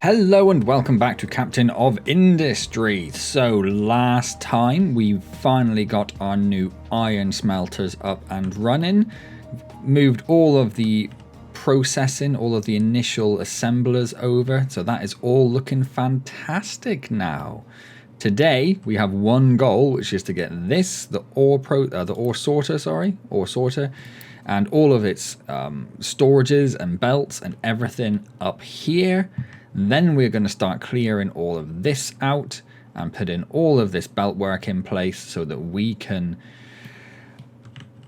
Hello and welcome back to Captain of Industry. So last time we finally got our new iron smelters up and running, moved all of the processing, all of the initial assemblers over, so that is all looking fantastic now. Today we have one goal, which is to get this, the ore sorter, and all of its storages and belts and everything up here. Then we're going to start clearing all of this out and put in all of this belt work in place so that we can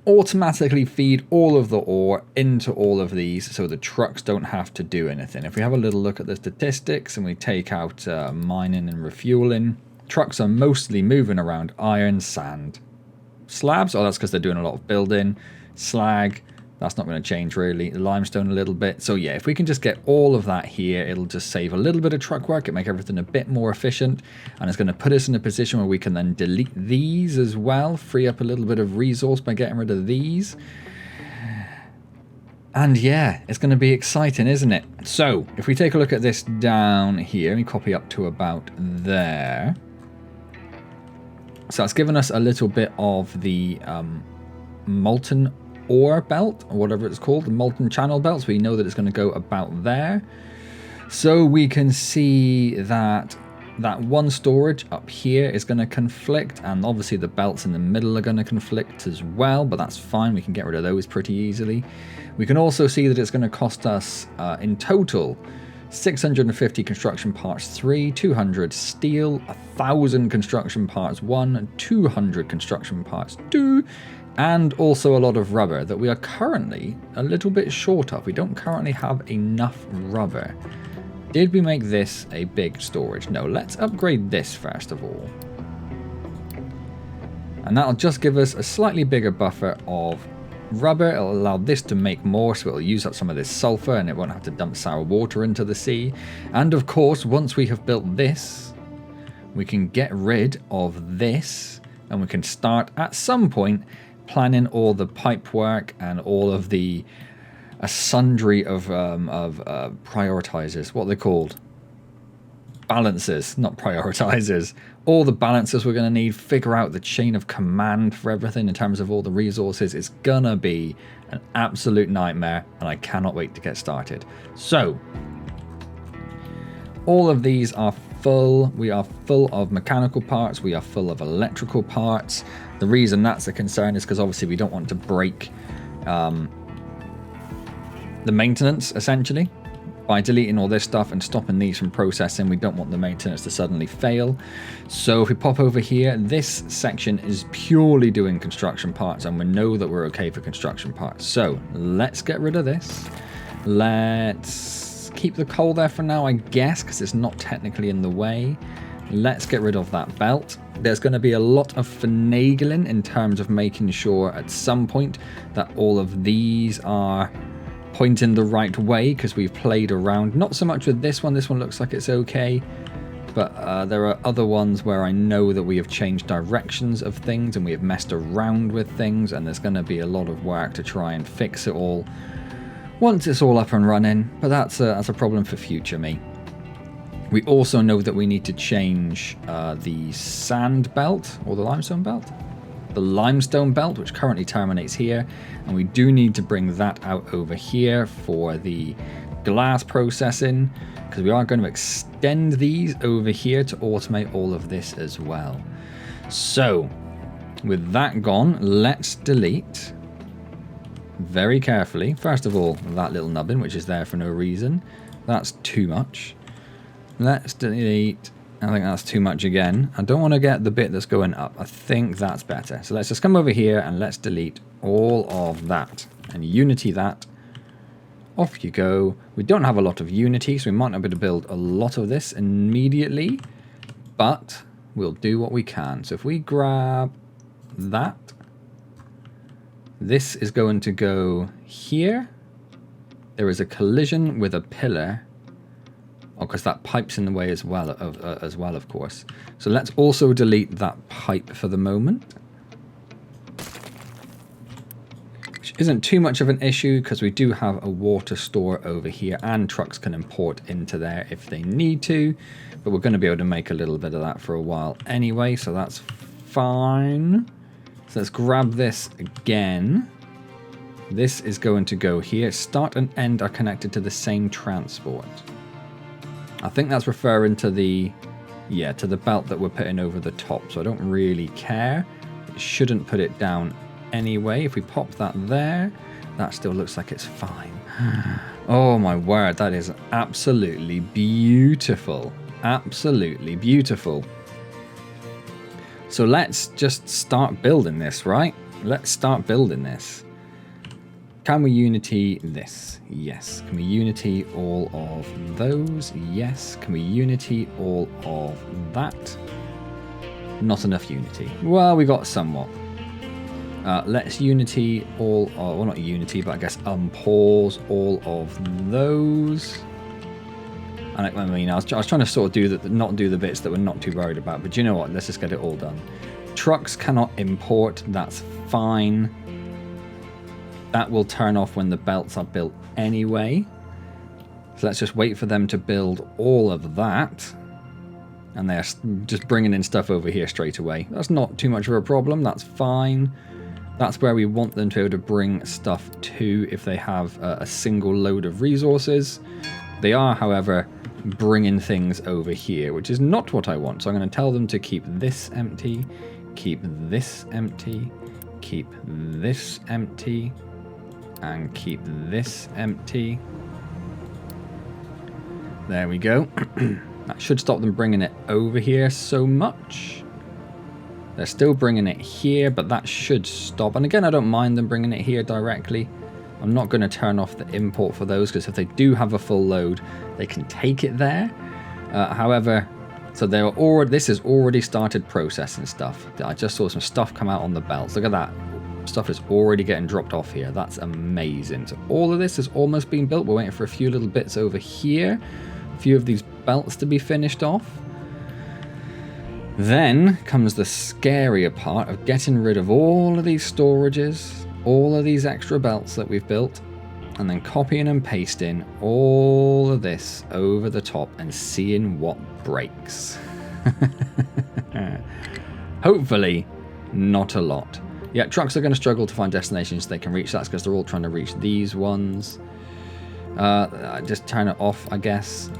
automatically feed all of the ore into all of these so the trucks don't have to do anything. If we have a little look at the statistics and we take out mining and refueling, trucks are mostly moving around iron, sand, slabs. Oh, that's because they're doing a lot of building. Slag, that's not going to change really. Limestone a little bit. So yeah, if we can just get all of that here, it'll just save a little bit of truck work. It'll make everything a bit more efficient. And it's going to put us in a position where we can then delete these as well. Free up a little bit of resource by getting rid of these. And yeah, it's going to be exciting, isn't it? So if we take a look at this down here, we copy up to about there. So it's given us a little bit of the molten ore belt, or whatever it's called, the molten channel belt. So we know that it's going to go about there. So we can see that that one storage up here is going to conflict, and obviously the belts in the middle are going to conflict as well, but that's fine. We can get rid of those pretty easily. We can also see that it's going to cost us in total 650 construction parts 3, 200 steel, 1,000 construction parts 1, 200 construction parts 2, and also a lot of rubber that we are currently a little bit short of. We don't currently have enough rubber. Did we make this a big storage? No, let's upgrade this first of all. And that'll just give us a slightly bigger buffer of rubber. It'll allow this to make more, so it'll use up some of this sulfur and it won't have to dump sour water into the sea. And of course, once we have built this, we can get rid of this and we can start at some point planning all the pipe work and all of the sundry of prioritizers. What are they called? Balancers, not prioritizers. All the balancers we're going to need. Figure out the chain of command for everything in terms of all the resources. It's going to be an absolute nightmare, and I cannot wait to get started. So, all of these are full. We are full of mechanical parts. We are full of electrical parts. The reason that's a concern is because obviously we don't want to break the maintenance, essentially. By deleting all this stuff and stopping these from processing, we don't want the maintenance to suddenly fail. So if we pop over here, this section is purely doing construction parts, and we know that we're okay for construction parts. So let's get rid of this. Let's keep the coal there for now, I guess, because it's not technically in the way. Let's get rid of that belt. There's going to be a lot of finagling in terms of making sure at some point that all of these are pointing the right way, because we've played around. Not so much with this one. This one looks like it's okay. But there are other ones where I know that we have changed directions of things and we have messed around with things, and there's going to be a lot of work to try and fix it all once it's all up and running. But that's a problem for future me. We also know that we need to change the sand belt, or the limestone belt. The limestone belt, which currently terminates here, and we do need to bring that out over here for the glass processing, because we are going to extend these over here to automate all of this as well. So with that gone, let's delete very carefully, first of all, that little nubbin, which is there for no reason. That's too much. Let's delete. I think that's too much again. I don't want to get the bit that's going up. I think that's better. So let's just come over here and let's delete all of that and unity that. Off you go. We don't have a lot of unity, so we might not be able to build a lot of this immediately, but we'll do what we can. So if we grab that, this is going to go here. There is a collision with a pillar. Oh, because that pipe's in the way as well, of course. So let's also delete that pipe for the moment. Which Isn't too much of an issue because we do have a water store over here and trucks can import into there if they need to, but we're going to be able to make a little bit of that for a while anyway, so that's fine. So let's grab this again. This is going to go here. Start and end are connected to the same transport. I think that's referring to the, yeah, to the belt that we're putting over the top, so I don't really care. It shouldn't put it down anyway. If we pop that there, that still looks like it's fine. Oh my word, that is absolutely beautiful. Absolutely beautiful. So let's just start building this, right? Let's start building this. Can we unity this? Yes. Can we unity all of those? Yes. Can we unity all of that? Not enough unity. Well, we got somewhat. Let's unity all of, well, not unity, but I guess unpause all of those. And I mean, I was trying to sort of not do the bits that we're not too worried about, but you know what? Let's just get it all done. Trucks cannot import. That's fine. That will turn off when the belts are built anyway. So let's just wait for them to build all of that. And they're just bringing in stuff over here straight away. That's not too much of a problem. That's fine. That's where we want them to be able to bring stuff to if they have a single load of resources. They are, however, bringing things over here, which is not what I want. So I'm going to tell them to keep this empty, keep this empty, keep this empty, and keep this empty. There we go. That should stop them bringing it over here so much. They're still bringing it here, but that should stop. And again, I don't mind them bringing it here directly. I'm not going to turn off the import for those, because if they do have a full load, they can take it there. However, so they're already, this has already started processing stuff. I just saw some stuff come out on the belts. Look at that. Stuff is already getting dropped off here. That's amazing. So all of this has almost been built. We're waiting for a few little bits over here. A few of these belts to be finished off. Then comes the scarier part of getting rid of all of these storages, all of these extra belts that we've built, and then copying and pasting all of this over the top and seeing what breaks. Hopefully not a lot. Yeah, trucks are going to struggle to find destinations they can reach. That's because they're all trying to reach these ones. Just turn it off, I guess.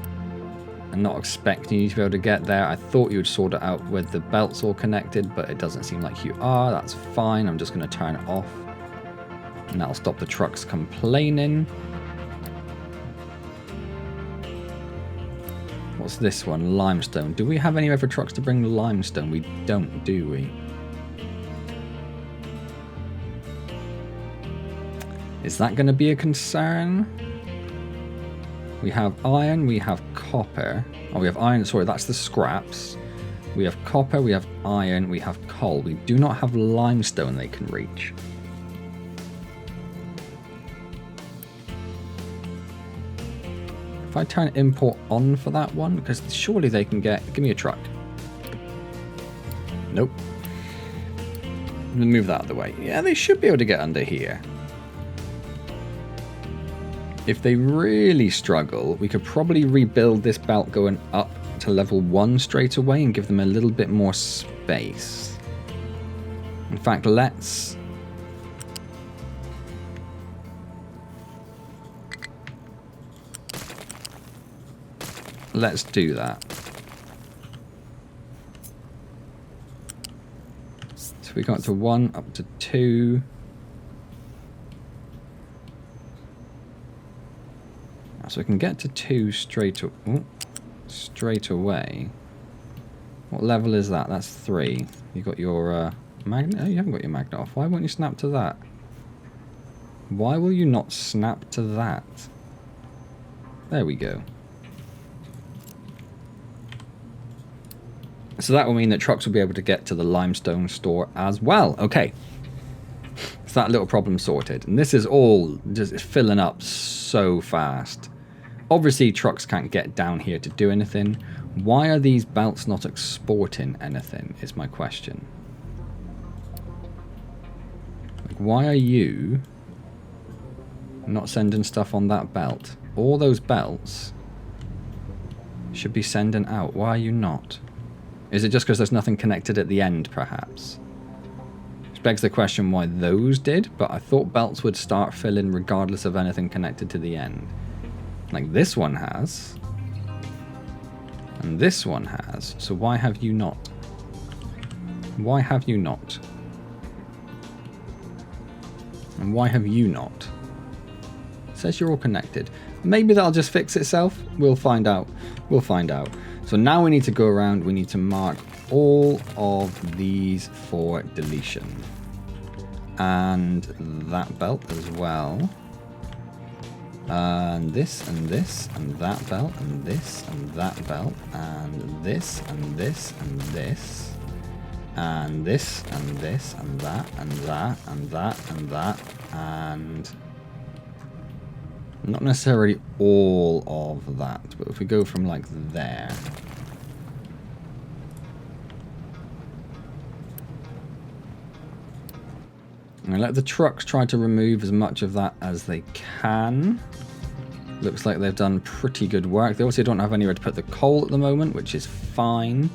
I'm not expecting you to be able to get there. I thought you would sort it out with the belts all connected, but it doesn't seem like you are. That's fine. I'm just going to turn it off. And that'll stop the trucks complaining. What's this one? Limestone. Do we have anywhere for trucks to bring limestone? We don't, do we? Is that going to be a concern? We have iron, we have copper. Oh, we have iron, sorry, that's the scraps. We have copper, we have iron, we have coal. We do not have limestone they can reach. If I turn import on for that one, because surely they can get... Give me a truck. Nope. I'm going to move that out of the way. Yeah, they should be able to get under here. If they really struggle, we could probably rebuild this belt going up to level 1 straight away and give them a little bit more space. In fact, let's do that. So we got to 1 up to 2. So we can get to 2 straight away. What level is that? That's 3. You got your magnet? Oh, you haven't got your magnet off. Why won't you snap to that? Why will you not snap to that? There we go. So that will mean that trucks will be able to get to the limestone store as well. Okay. So that little problem sorted. And this is all just filling up so fast. Obviously, trucks can't get down here to do anything. Why are these belts not exporting anything, is my question. Like, why are you Not sending stuff on that belt. All those belts should be sending out. Why are you not? Is it just because there's nothing connected at the end, perhaps? Which begs the question why those did, but I thought belts would start filling regardless of anything connected to the end. Like this one has. And this one has. So why have you not? Why have you not? And why have you not? It says you're all connected. Maybe that'll just fix itself. We'll find out. We'll find out. So now we need to go around. We need to mark all of these for deletion. And that belt as well. And this and this and that belt and this and that belt and this and this and this and this and this and that and that and that and that and not necessarily all of that, but if we go from like there. And let the trucks try to remove as much of that as they can. Looks like they've done pretty good work. They obviously don't have anywhere to put the coal at the moment, which is fine.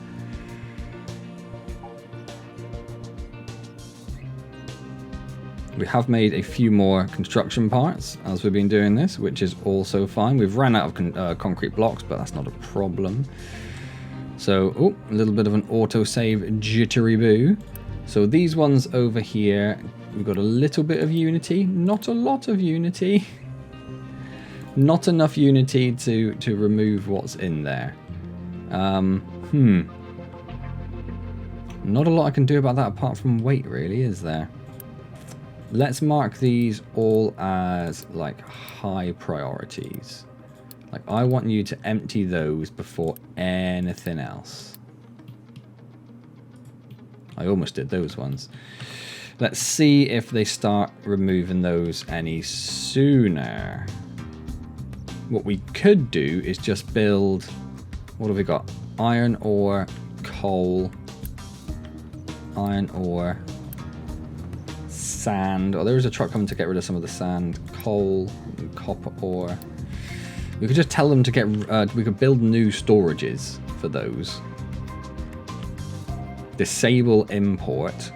We have made a few more construction parts as we've been doing this, which is also fine. We've ran out of concrete blocks, but that's not a problem. So, oh, a little bit of an autosave jittery boo. So these ones over here, we've got a little bit of unity, not a lot of unity. Not enough unity to remove what's in there. Not a lot I can do about that apart from weight, really, is there? Let's mark these all as like high priorities. Like I want you to empty those before anything else. I almost did those ones. Let's see if they start removing those any sooner. What we could do is just build, what have we got? Iron ore, coal, iron ore, sand. Oh, there is a truck coming to get rid of some of the sand, coal, and copper ore. We could just tell them to get, we could build new storages for those. Disable import.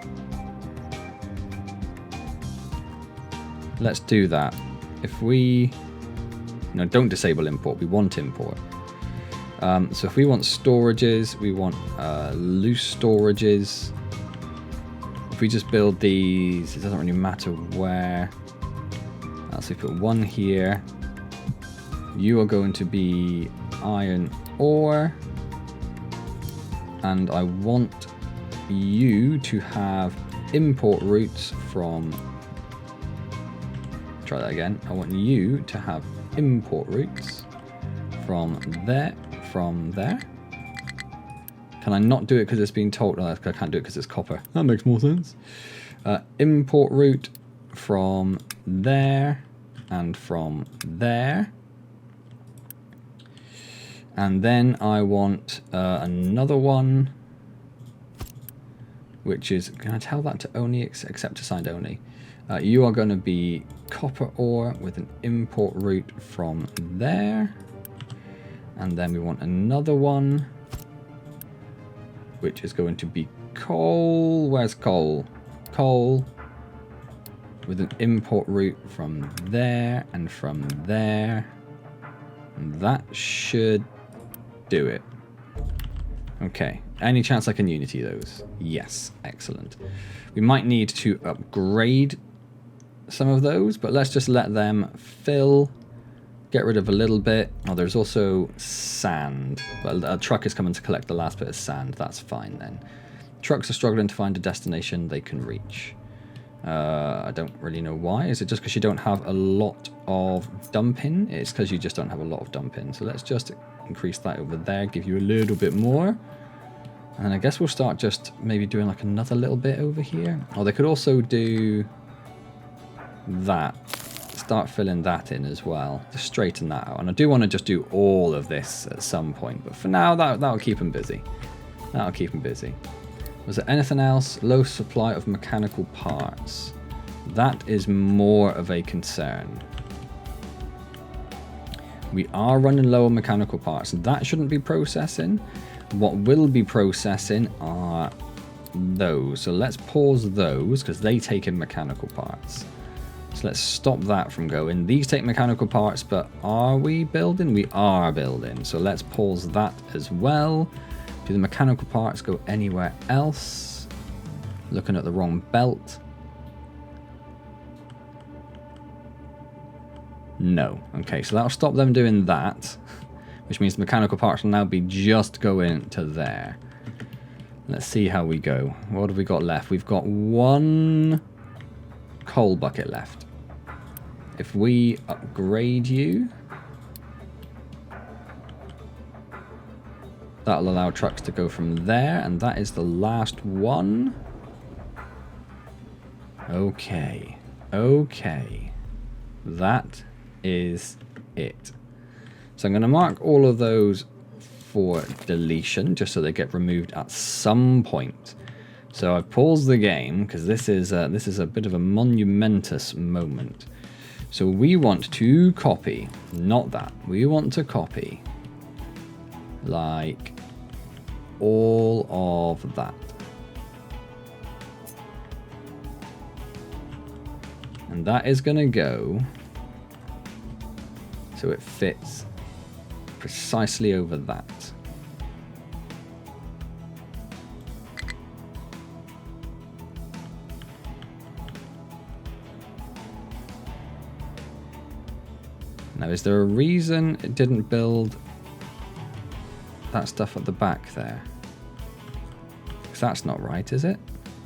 Let's do that. If we... No, don't disable import. We want import. So if we want storages, we want loose storages. If we just build these, it doesn't really matter where. So we put one here. You are going to be iron ore. And I want you to have import routes from... Try that again. I want you to have import routes from there. Can I not do it because it's being told? No, I can't do it because it's copper. That makes more sense. Import route from there and from there. And then I want another one, which is, can I tell that to only accept assigned only? You are going to be copper ore with an import route from there. And then we want another one, which is going to be coal. Where's coal? Coal with an import route from there and from there. And that should do it. Okay. Any chance I can unity those? Yes. Excellent. We might need to upgrade some of those, but let's just let them fill. Get rid of a little bit. Oh, there's also sand. Well, a truck is coming to collect the last bit of sand. That's fine then. Trucks are struggling to find a destination they can reach. I don't really know why. Is it just because you don't have a lot of dumping? It's because you just don't have a lot of dumping. So let's just increase that over there, give you a little bit more. And I guess we'll start just maybe doing like another little bit over here. Oh, they could also do that. Start filling that in as well. Just straighten that out. And I do want to just do all of this at some point. But for now, that'll keep them busy. That'll keep them busy. Was there anything else? Low supply of mechanical parts. That is more of a concern. We are running low on mechanical parts. That shouldn't be processing. What will be processing are those. So let's pause those because they take in mechanical parts. So let's stop that from going. These take mechanical parts, but are we building? We are building. So let's pause that as well. Do the mechanical parts go anywhere else? Looking at the wrong belt. No. Okay, so that'll stop them doing that, which means the mechanical parts will now be just going to there. Let's see how we go. What have we got left? We've got one coal bucket left. If we upgrade you, that'll allow trucks to go from there, and that is the last one. Okay. Okay. That is it. So I'm going to mark all of those for deletion, just so they get removed at some point. So I've paused the game because this is a bit of a monumentous moment. So we want to copy, not that. We want to copy like all of that. And that is going to go so it fits precisely over that. Now, is there a reason it didn't build that stuff at the back there? Because that's not right, is it?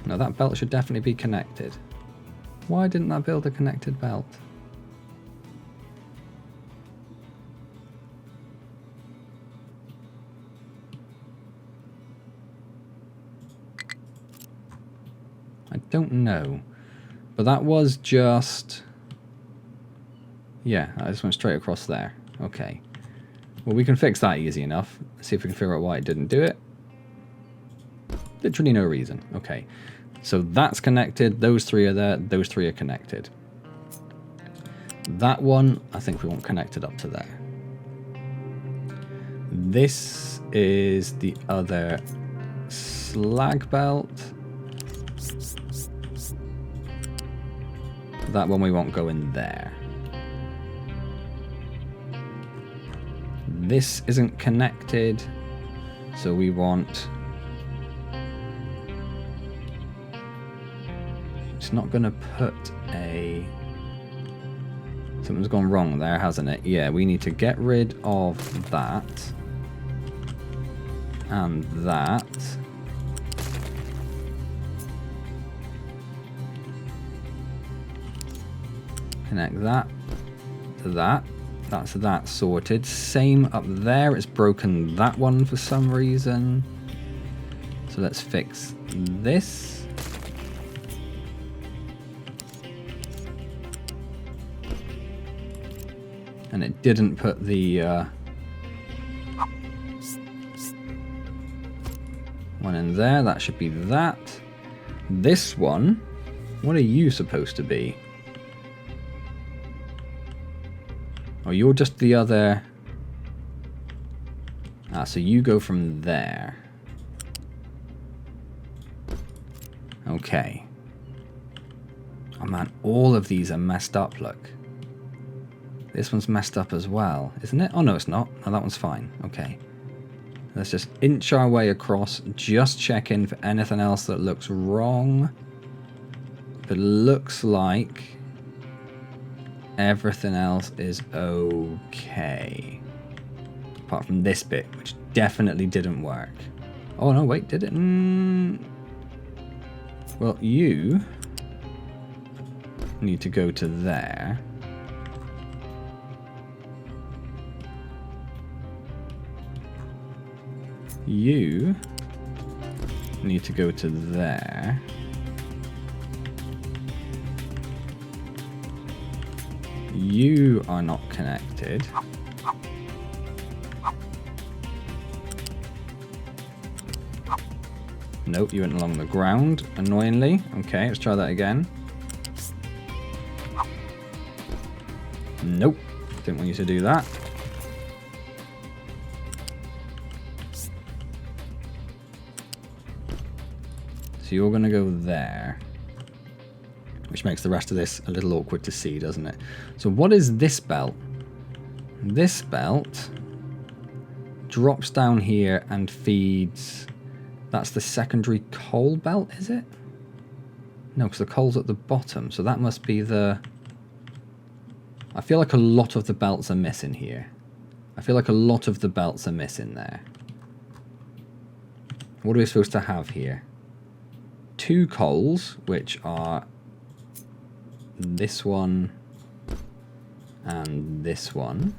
No, that belt should definitely be connected. Why didn't that build a connected belt? I don't know. But that was just... yeah, I just went straight across there. Okay. Well, we can fix that easy enough. See if we can figure out why it didn't do it. Literally no reason. Okay. So that's connected. Those three are there. Those three are connected. That one, I think we want connected up to there. This is the other slag belt. That one we want going there. This isn't connected, so we want... it's not going to put a... something's gone wrong there, hasn't it? Yeah, we need to get rid of that. And that. Connect that to that. That's that sorted. Same up there. It's broken that one for some reason. So let's fix this. And it didn't put the one in there. That should be that. This one, what are you supposed to be? Oh, you're just the other... ah, so you go from there. Okay. Oh man, all of these are messed up, look. This one's messed up as well, isn't it? Oh no, it's not. No, that one's fine. Okay. Let's just inch our way across, just check in for anything else that looks wrong. But it looks like... everything else is okay. Apart from this bit, which definitely didn't work. Oh no, wait, did it? Well, you need to go to there. You need to go to there. You are not connected. Nope, you went along the ground, annoyingly. Okay, let's try that again. Nope, didn't want you to do that. So you're going to go there. Which makes the rest of this a little awkward to see, doesn't it? So what is this belt? This belt drops down here and feeds... That's the secondary coal belt, is it? No, because the coal's at the bottom. So that must be the... I feel like a lot of the belts are missing here. I feel like a lot of the belts are missing there. What are we supposed to have here? 2 coals, which are this one and this one.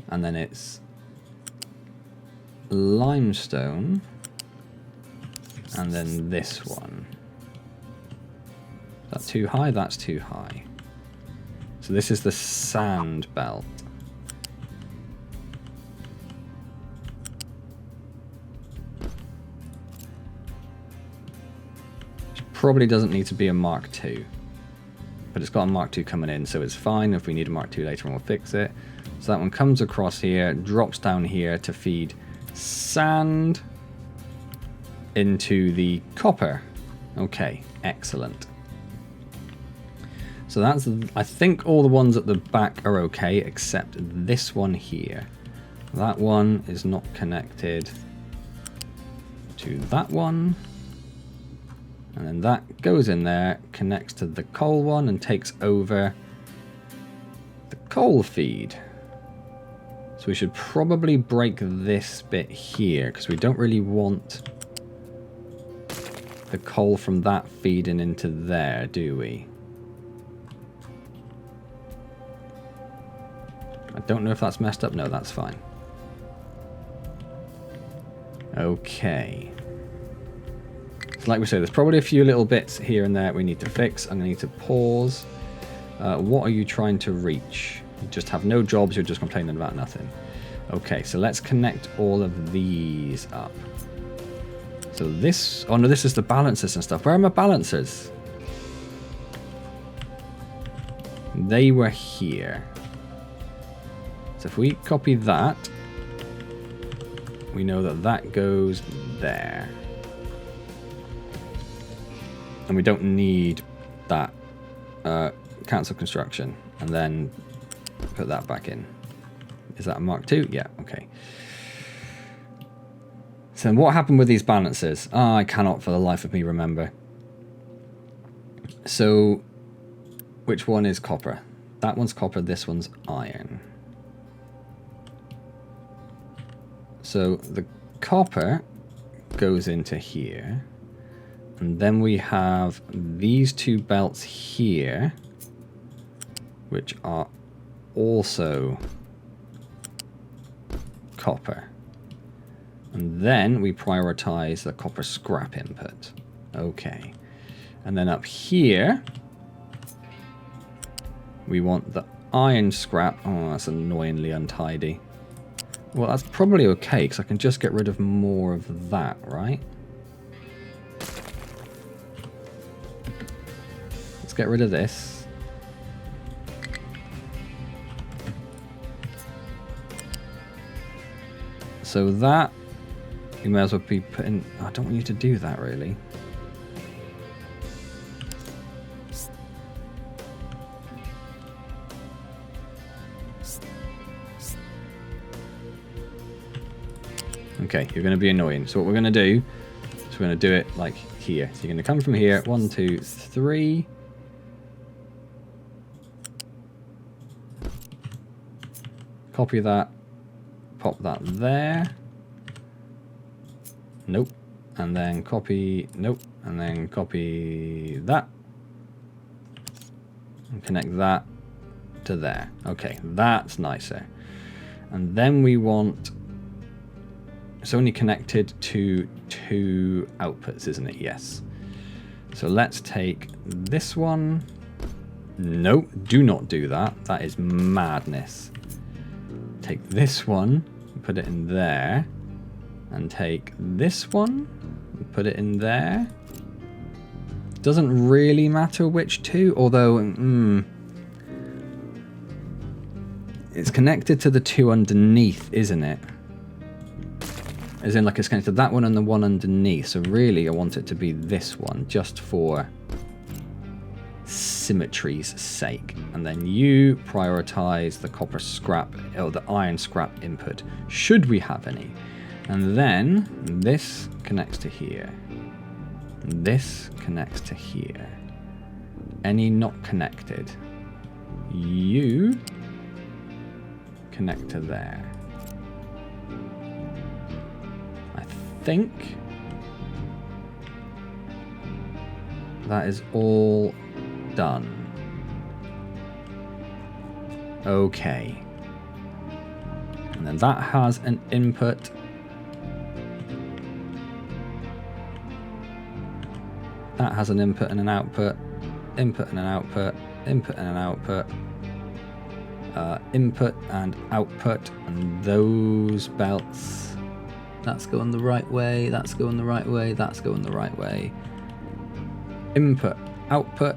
And then it's limestone and then this one. Is that too high? That's too high. So this is the sand belt. Which probably doesn't need to be a Mark II. But it's got a Mark II coming in, so it's fine. If we need a Mark II later on, we'll fix it. So that one comes across here, drops down here to feed sand into the copper. Okay, excellent. So that's, I think all the ones at the back are okay, except this one here. That one is not connected to that one. And then that goes in there, connects to the coal one and takes over the coal feed. So we should probably break this bit here because we don't really want the coal from that feeding into there, do we? I don't know if that's messed up. No, that's fine. Okay. So like we say, there's probably a few little bits here and there we need to fix. I'm going to need to pause. What are you trying to reach? You just have no jobs. You're just complaining about nothing. Okay, so let's connect all of these up. So this... Oh no, this is the balancers and stuff. Where are my balancers? They were here. So if we copy that, we know that that goes there. And we don't need that. Cancel construction. And then put that back in. Is that a Mark II? Yeah, okay. So what happened with these balancers? I cannot for the life of me remember. So, which one is copper? That one's copper, this one's iron. So the copper goes into here. And then we have these 2 belts here, which are also copper. And then we prioritize the copper scrap input. Okay. And then up here, we want the iron scrap. Oh, that's annoyingly untidy. Well, that's probably okay, because I can just get rid of more of that, right? Let's get rid of this. So that, you may as well be putting... I don't want you to do that, really. Okay, you're going to be annoying. So what we're going to do is we're going to do it like here. So you're going to come from here. 1, 2, 3. Copy that. Pop that there. Nope. And then copy. Nope. And then copy that. And connect that to there. Okay, that's nicer. And then we want... It's only connected to 2 outputs, isn't it? Yes. So let's take this one. Nope, do not do that. That is madness. Take this one, put it in there. And take this one, and put it in there. Doesn't really matter which 2, although... It's connected to the 2 underneath, isn't it? As in, like, it's connected to that one and the one underneath. So really, I want it to be this one, just for symmetry's sake. And then you prioritize the copper scrap, or the iron scrap input, should we have any. And then this connects to here. This connects to here. Any not connected, you connect to there. I think that is all done. Okay. And then that has an input. That has an input and an output. Input and an output. Input and an output. Input and output. And those belts. That's going the right way. That's going the right way. That's going the right way. Input. Output.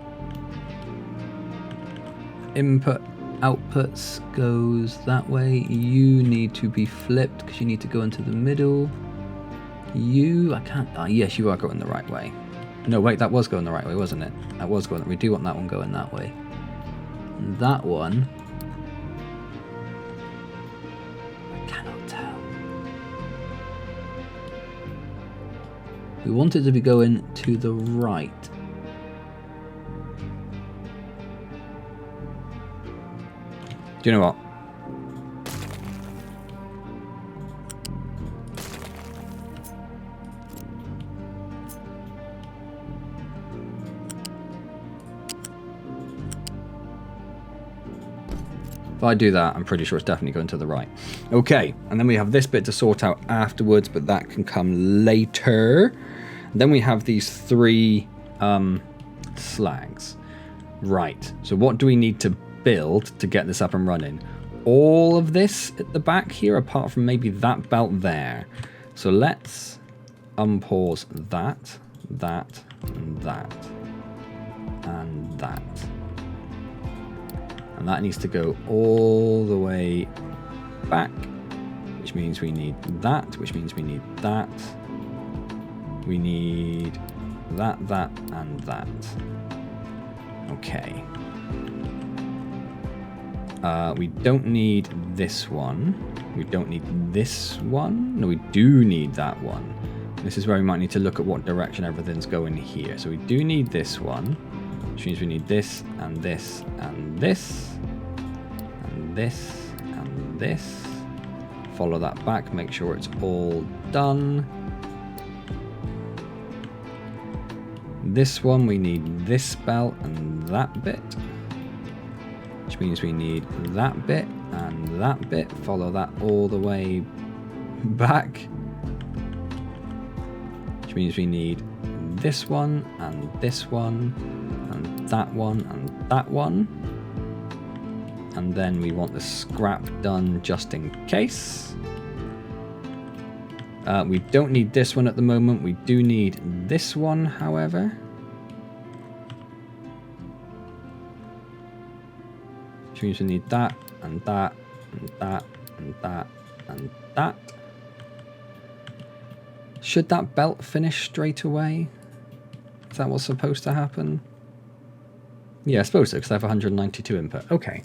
Input. Outputs goes that way. You need to be flipped because you need to go into the middle. You, I can't, yes, you are going the right way. No, wait, that was going the right way, wasn't it? That was going, we do want that one going that way. And that one, I cannot tell. We want it to be going to the right. Do you know what? If I do that, I'm pretty sure it's definitely going to the right. Okay, and then we have this bit to sort out afterwards, but that can come later. Then we have these three slags. Right, so what do we need to build to get this up and running? All of this at the back here, apart from maybe that belt there. So let's unpause that, that, and that, and that. And that needs to go all the way back, which means we need that, which means we need that. We need that, that, and that. Okay. We don't need this one. We don't need this one. No, we do need that one. This is where we might need to look at what direction everything's going here. So we do need this one, which means we need this, and this, and this, and this, and this. Follow that back, make sure it's all done. This one, we need this belt and that bit, which means we need that bit and that bit. Follow that all the way back, which means we need this one and this one and that one and that one. And then we want the scrap done just in case. We don't need this one at the moment. We do need this one, however. Which means we need that and that and that and that and that. Should that belt finish straight away? Is that what's supposed to happen? Yeah, I suppose so, because I have 192 input. Okay.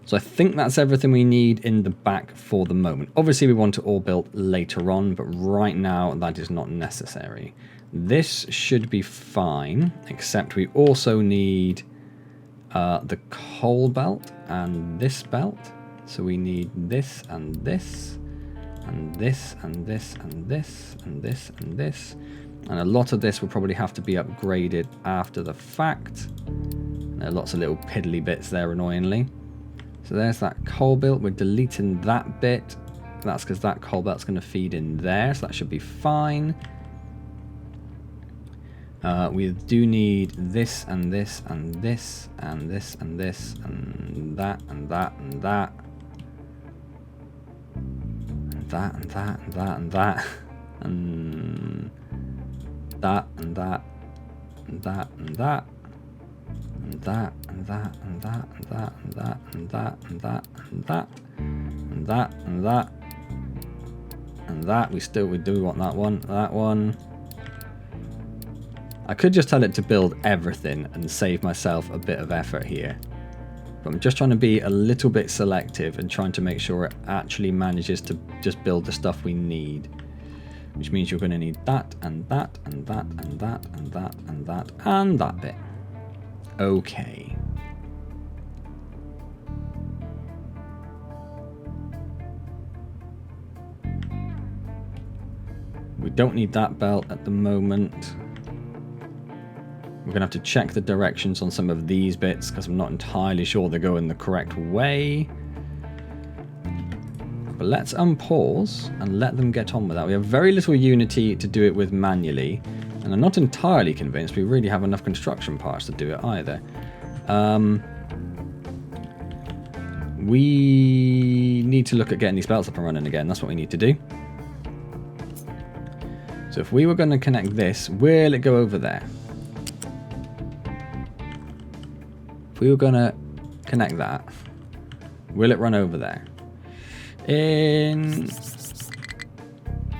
So I think that's everything we need in the back for the moment. Obviously, we want it all built later on, but right now that is not necessary. This should be fine, except we also need the coal belt and this belt. So we need this and this and this and this and this and this and this. And a lot of this will probably have to be upgraded after the fact. There are lots of little piddly bits there, annoyingly. So there's that coal belt. We're deleting that bit. That's because that coal belt's going to feed in there, so that should be fine. We do need this and this and this and this and this and that and that and that. And that and that and that and that. And that and that and that and that. And that and that and that and that and that and that and that and that and that and that. and that. We do want that one. That one. I could just tell it to build everything and save myself a bit of effort here. But I'm just trying to be a little bit selective and trying to make sure it actually manages to just build the stuff we need. Which means you're going to need that, and that, and that, and that, and that, and that, and that bit. Okay. We don't need that belt at the moment. We're going to have to check the directions on some of these bits because I'm not entirely sure they're going the correct way. But let's unpause and let them get on with that. We have very little Unity to do it with manually. And I'm not entirely convinced we really have enough construction parts to do it either. We need to look at getting these belts up and running again. That's what we need to do. So if we were going to connect this, will it go over there? If we were going to connect that, will it run over there?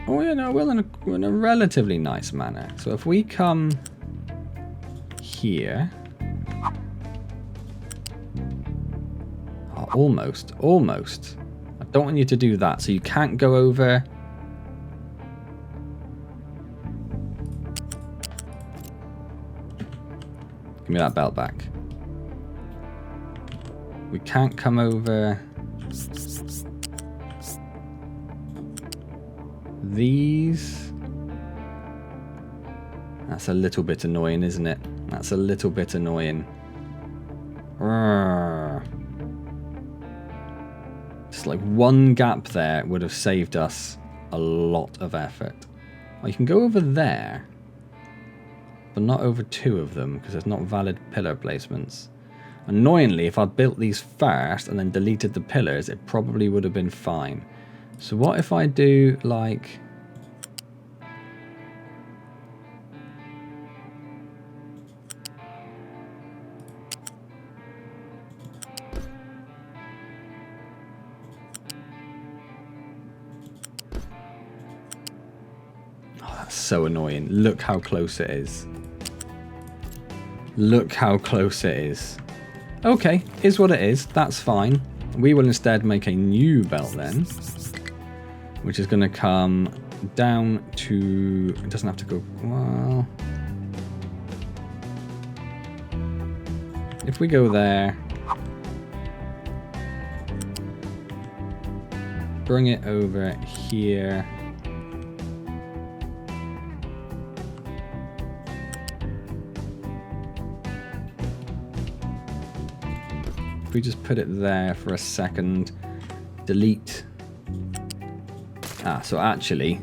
Oh, yeah, no, well, in a relatively nice manner. So if we come here. Oh, almost. I don't want you to do that. So you can't go over. Give me that belt back. We can't come over these. That's a little bit annoying, isn't it? That's a little bit annoying. Just like one gap there would have saved us a lot of effort. Oh, you can go over there, but not over two of them because there's not valid pillar placements. Annoyingly, if I built these first and then deleted the pillars, it probably would have been fine. So what if I do like... Oh, that's so annoying. Look how close it is. Look how close it is. Okay, is what it is. That's fine. We will instead make a new belt then, which is going to come down to... It doesn't have to go... Well... If we go there... Bring it over here... We just put it there for a second. Delete. So actually,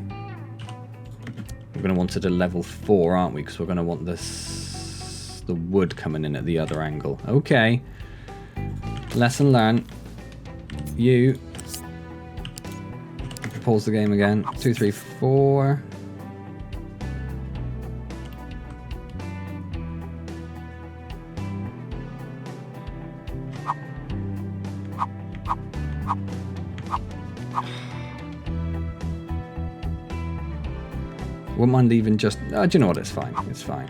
we're going to want it at level 4, aren't we? Because we're going to want this, the wood coming in at the other angle. Okay. Lesson learned. You. Pause the game again. 2, 3, 4. Wouldn't mind even just... do you know what? It's fine. It's fine.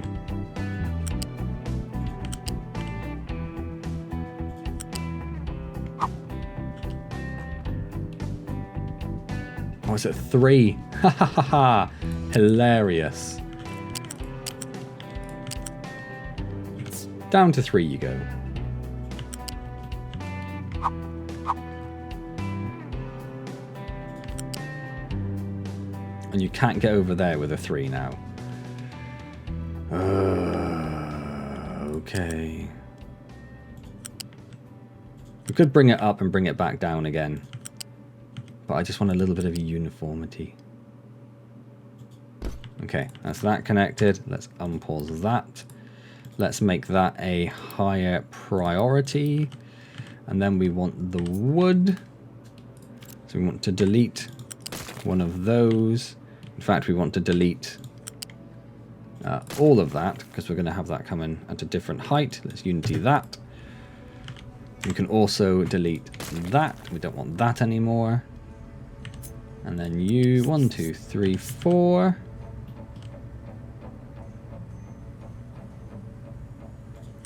Oh, is it 3? Ha ha ha ha. Hilarious. Down to 3 you go. And you can't get over there with a 3 now. Okay. We could bring it up and bring it back down again. But I just want a little bit of uniformity. Okay, that's that connected. Let's unpause that. Let's make that a higher priority. And then we want the wood. So we want to delete one of those. In fact, we want to delete all of that because we're going to have that coming at a different height. Let's Unity that. We can also delete that. We don't want that anymore. And then you, 1, 2, 3, 4.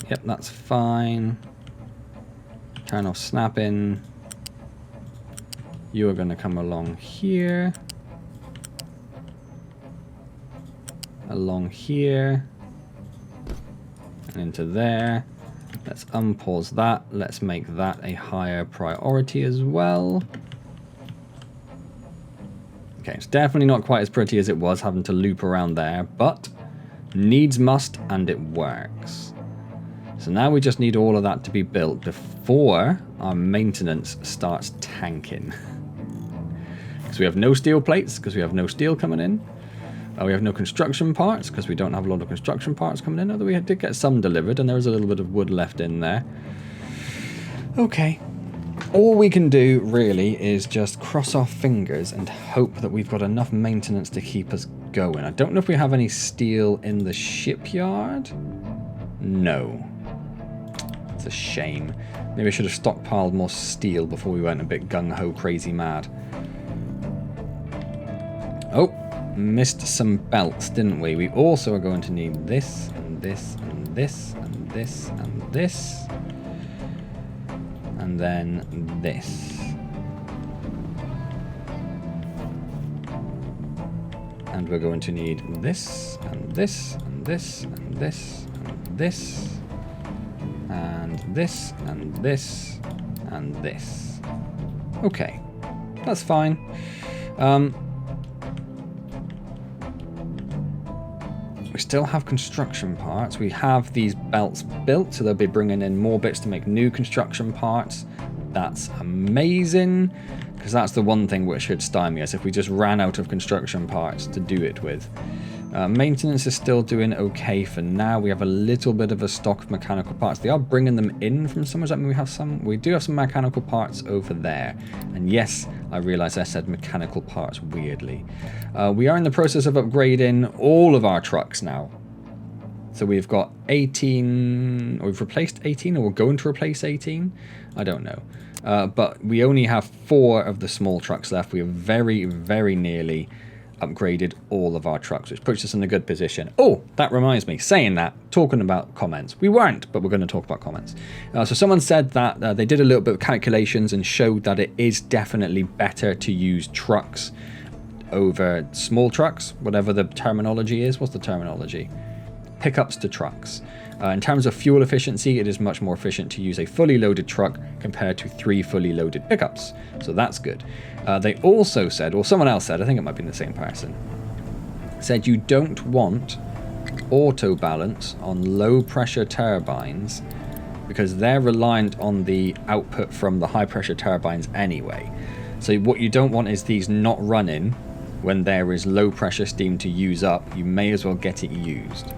Yep, that's fine. Turn off snapping. You are going to come along here. Along here. And into there. Let's unpause that. Let's make that a higher priority as well. Okay, it's definitely not quite as pretty as it was having to loop around there, but needs must, and it works. So now we just need all of that to be built before our maintenance starts tanking. Because we have no steel plates, because we have no steel coming in. We have no construction parts, because we don't have a lot of construction parts coming in, although we did get some delivered, and there is a little bit of wood left in there. Okay. All we can do, really, is just cross our fingers and hope that we've got enough maintenance to keep us going. I don't know if we have any steel in the shipyard. No. It's a shame. Maybe I should have stockpiled more steel before we went a bit gung-ho crazy mad. Oh, missed some belts, didn't we? We also are going to need this, and this, and this, and this, and this. And then this. And we're going to need this, and this, and this, and this, and this. And this, and this, and this. Okay, that's fine. We still have construction parts. We have these belts built, so they'll be bringing in more bits to make new construction parts. That's amazing, because that's the one thing which should stymie us if we just ran out of construction parts to do it with. Maintenance is still doing okay for now. We have a little bit of a stock of mechanical parts. They are bringing them in from somewhere. Does that mean we have some? We do have some mechanical parts over there. And yes, I realize I said mechanical parts weirdly. We are in the process of upgrading all of our trucks now. So we've got 18, or we've replaced 18, or we're going to replace 18. I don't know. But we only have 4 of the small trucks left. We are very, very nearly upgraded all of our trucks, which puts us in a good position. Oh, that reminds me, saying that, talking about comments. We weren't, but we're going to talk about comments. So someone said that they did a little bit of calculations and showed that it is definitely better to use trucks over small trucks, whatever the terminology is. What's the terminology? Pickups to trucks. In terms of fuel efficiency, it is much more efficient to use a fully loaded truck compared to 3 fully loaded pickups. So that's good. They also said, or someone else said, I think it might be the same person, said you don't want auto balance on low pressure turbines because they're reliant on the output from the high pressure turbines anyway. So what you don't want is these not running when there is low pressure steam to use up. You may as well get it used.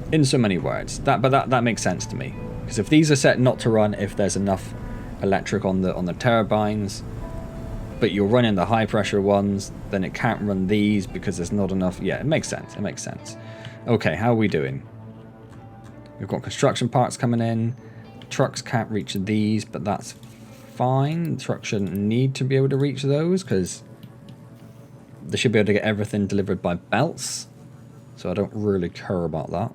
In so many words, but that makes sense to me, because if these are set not to run if there's enough electric on the turbines, but you're running the high pressure ones, then it can't run these because there's not enough. Yeah, it makes sense. It makes sense. Okay, how are we doing? We've got construction parts coming in. Trucks can't reach these, but that's fine. Trucks shouldn't need to be able to reach those because they should be able to get everything delivered by belts. So I don't really care about that.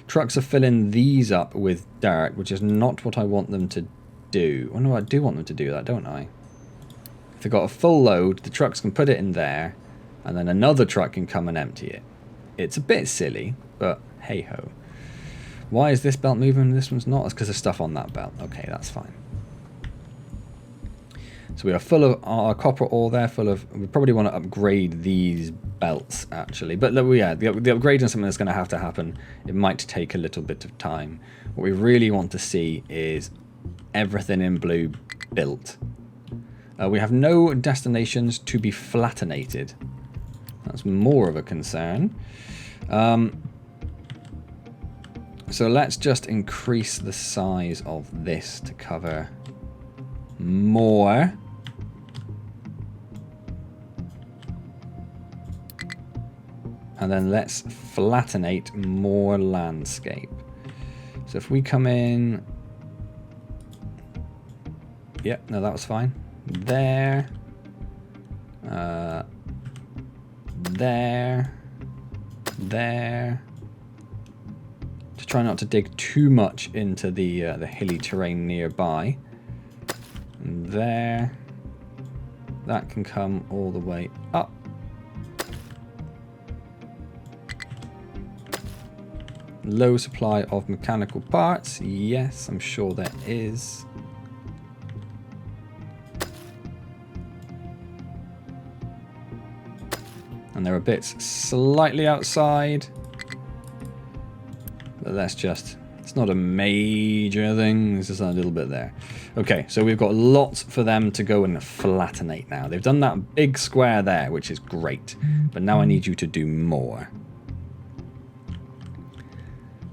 Trucks are filling these up with dirt, which is not what I want them to do. Oh no, I do want them to do that, don't I? If they've got a full load, the trucks can put it in there, and then another truck can come and empty it. It's a bit silly, but hey-ho. Why is this belt moving and this one's not? It's because there's stuff on that belt. Okay, that's fine. So we are full of our copper ore there, we probably want to upgrade these belts actually. But yeah, the upgrading is something that's going to happen. It might take a little bit of time. What we really want to see is everything in blue built. We have no destinations to be flattenated. That's more of a concern. So let's just increase the size of this to cover more. And then let's flattenate more landscape. So if we come in... Yep, no, that was fine. there, there, there. To try not to dig too much into the hilly terrain nearby. And there. That can come all the way up. Low supply of mechanical parts. Yes, I'm sure there is. And there are bits slightly outside. But that's just, it's not a major thing. It's just a little bit there. Okay, so we've got lots for them to go and flattenate now. They've done that big square there, which is great. But now I need you to do more.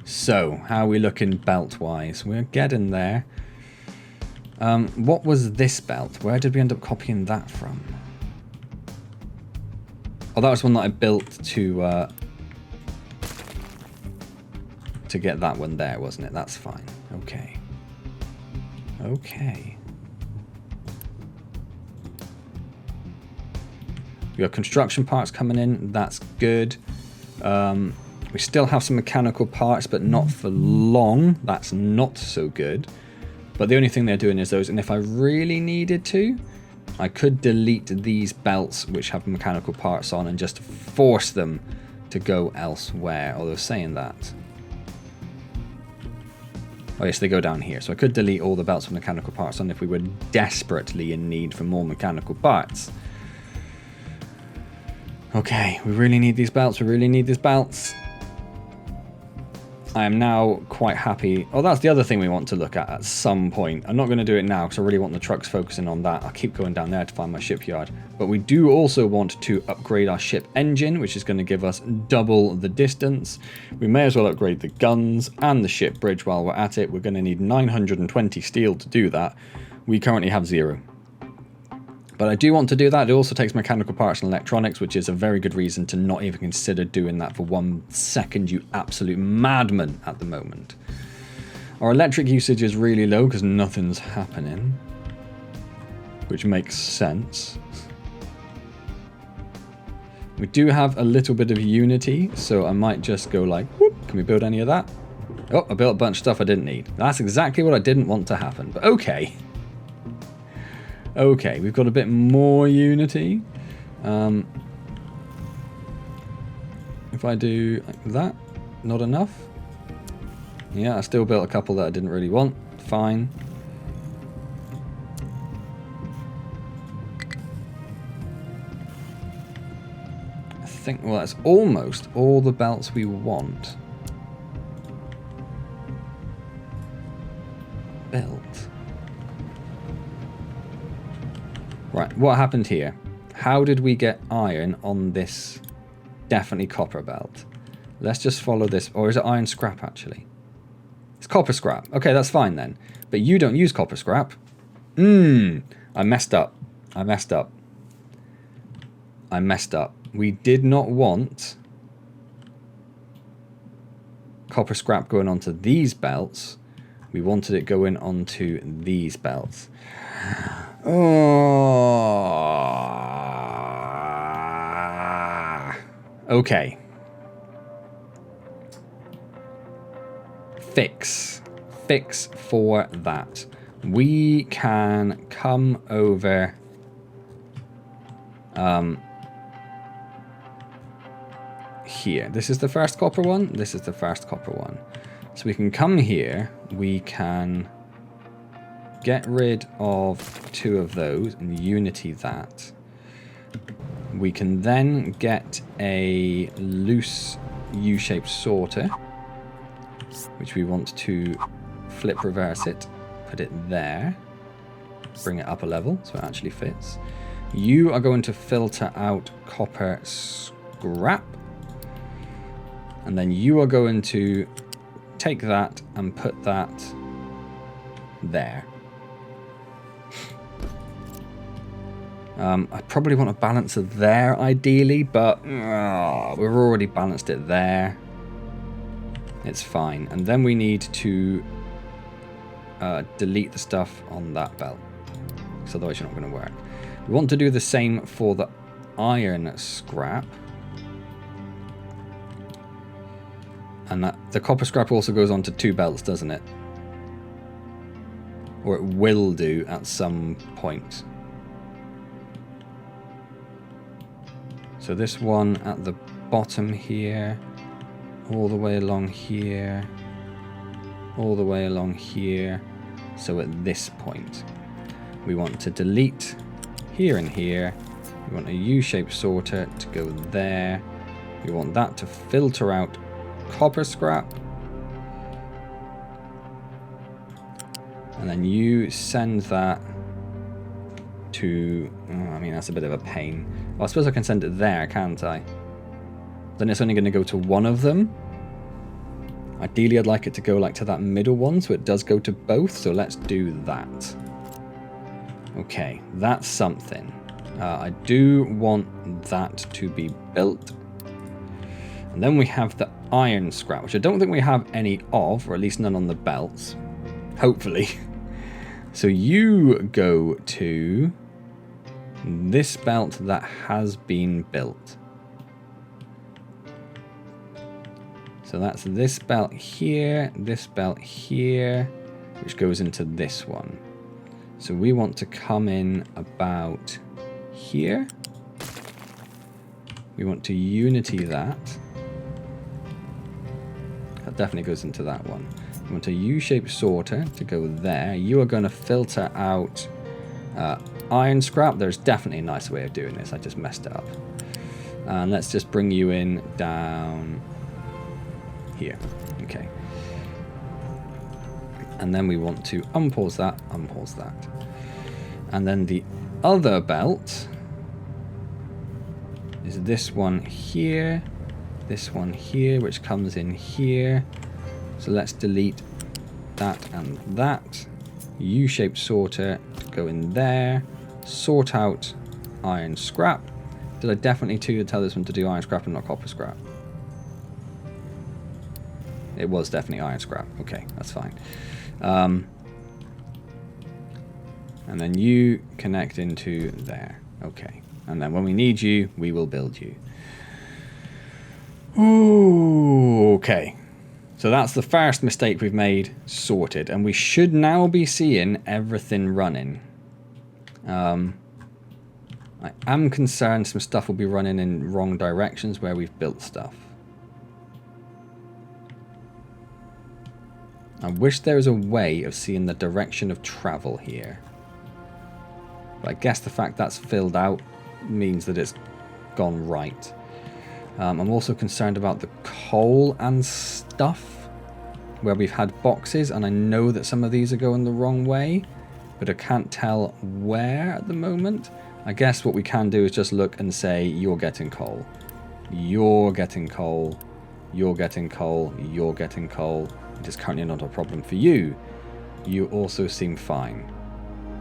So, how are we looking belt-wise? We're getting there. What was this belt? Where did we end up copying that from? Oh, that was one that I built to get that one there, wasn't it? That's fine. Okay. Okay. We got construction parts coming in. That's good. We still have some mechanical parts, but not for long. That's not so good. But the only thing they're doing is those. And if I really needed to, I could delete these belts which have mechanical parts on and just force them to go elsewhere. Although saying that. Oh yes, they go down here. So I could delete all the belts with mechanical parts on if we were desperately in need for more mechanical parts. Okay, we really need these belts. We really need these belts. I am now quite happy. Oh, that's the other thing we want to look at some point. I'm not going to do it now because I really want the trucks focusing on that. I'll keep going down there to find my shipyard. But we do also want to upgrade our ship engine, which is going to give us double the distance. We may as well upgrade the guns and the ship bridge while we're at it. We're going to need 920 steel to do that. We currently have 0. But I do want to do that. It also takes mechanical parts and electronics, which is a very good reason to not even consider doing that for 1 second, you absolute madman at the moment. Our electric usage is really low because nothing's happening, which makes sense. We do have a little bit of unity, so I might just go like, whoop, can we build any of that? Oh, I built a bunch of stuff I didn't need. That's exactly what I didn't want to happen, but okay. Okay, we've got a bit more unity. If I do like that, not enough. Yeah, I still built a couple that I didn't really want. Fine. I think, well, that's almost all the belts we want. Belt. Right, what happened here? How did we get iron on this definitely copper belt? Let's just follow this. Or is it iron scrap, actually? It's copper scrap. Okay, that's fine then. But you don't use copper scrap. I messed up. I messed up. I messed up. We did not want copper scrap going onto these belts. We wanted it going onto these belts. Oh. Okay. Fix for that. We can come over here. This is the first copper one. This is the first copper one. So we can come here. We can get rid of 2 of those and unity that. We can then get a loose U-shaped sorter, which we want to flip reverse it, put it there, bring it up a level so it actually fits. You are going to filter out copper scrap, and then you are going to take that and put that there. I probably want a balancer there ideally, but we've already balanced it there. It's fine. And then we need to delete the stuff on that belt. because otherwise you're not going to work. We want to do the same for the iron scrap. And that, the copper scrap also goes onto 2 belts, doesn't it? Or it will do at some point. So this one at the bottom here, all the way along here, all the way along here. So at this point, we want to delete here and here. We want a U-shaped sorter to go there. We want that to filter out copper scrap. And then you send that to, I mean, that's a bit of a pain. Well, I suppose I can send it there, can't I? Then it's only going to go to one of them. Ideally, I'd like it to go like to that middle one, so it does go to both. So let's do that. Okay, that's something. I do want that to be built. And then we have the iron scrap, which I don't think we have any of, or at least none on the belts. Hopefully. So you go to this belt that has been built. So that's this belt here, which goes into this one. So we want to come in about here. We want to unity that. That definitely goes into that one. We want a U-shaped sorter to go there. You are going to filter out iron scrap. There's definitely a nice way of doing this. I just messed it up. And let's just bring you in down here. Okay. And then we want to unpause that, unpause that. And then the other belt is this one here, which comes in here. So let's delete that and that. U-shaped sorter to go in there. Sort out iron scrap. Did I definitely tell this one to do iron scrap and not copper scrap? It was definitely iron scrap. Okay, that's fine. And then you connect into there. Okay. And then when we need you, we will build you. Ooh, okay. So that's the first mistake we've made sorted. And we should now be seeing everything running. I am concerned some stuff will be running in wrong directions where we've built stuff. I wish there was a way of seeing the direction of travel here. But I guess the fact that's filled out means that it's gone right. I'm also concerned about the coal and stuff, where we've had boxes, and I know that some of these are going the wrong way, but I can't tell where at the moment. I guess what we can do is just look and say, you're getting coal. You're getting coal. You're getting coal. You're getting coal. It is currently not a problem for you. You also seem fine.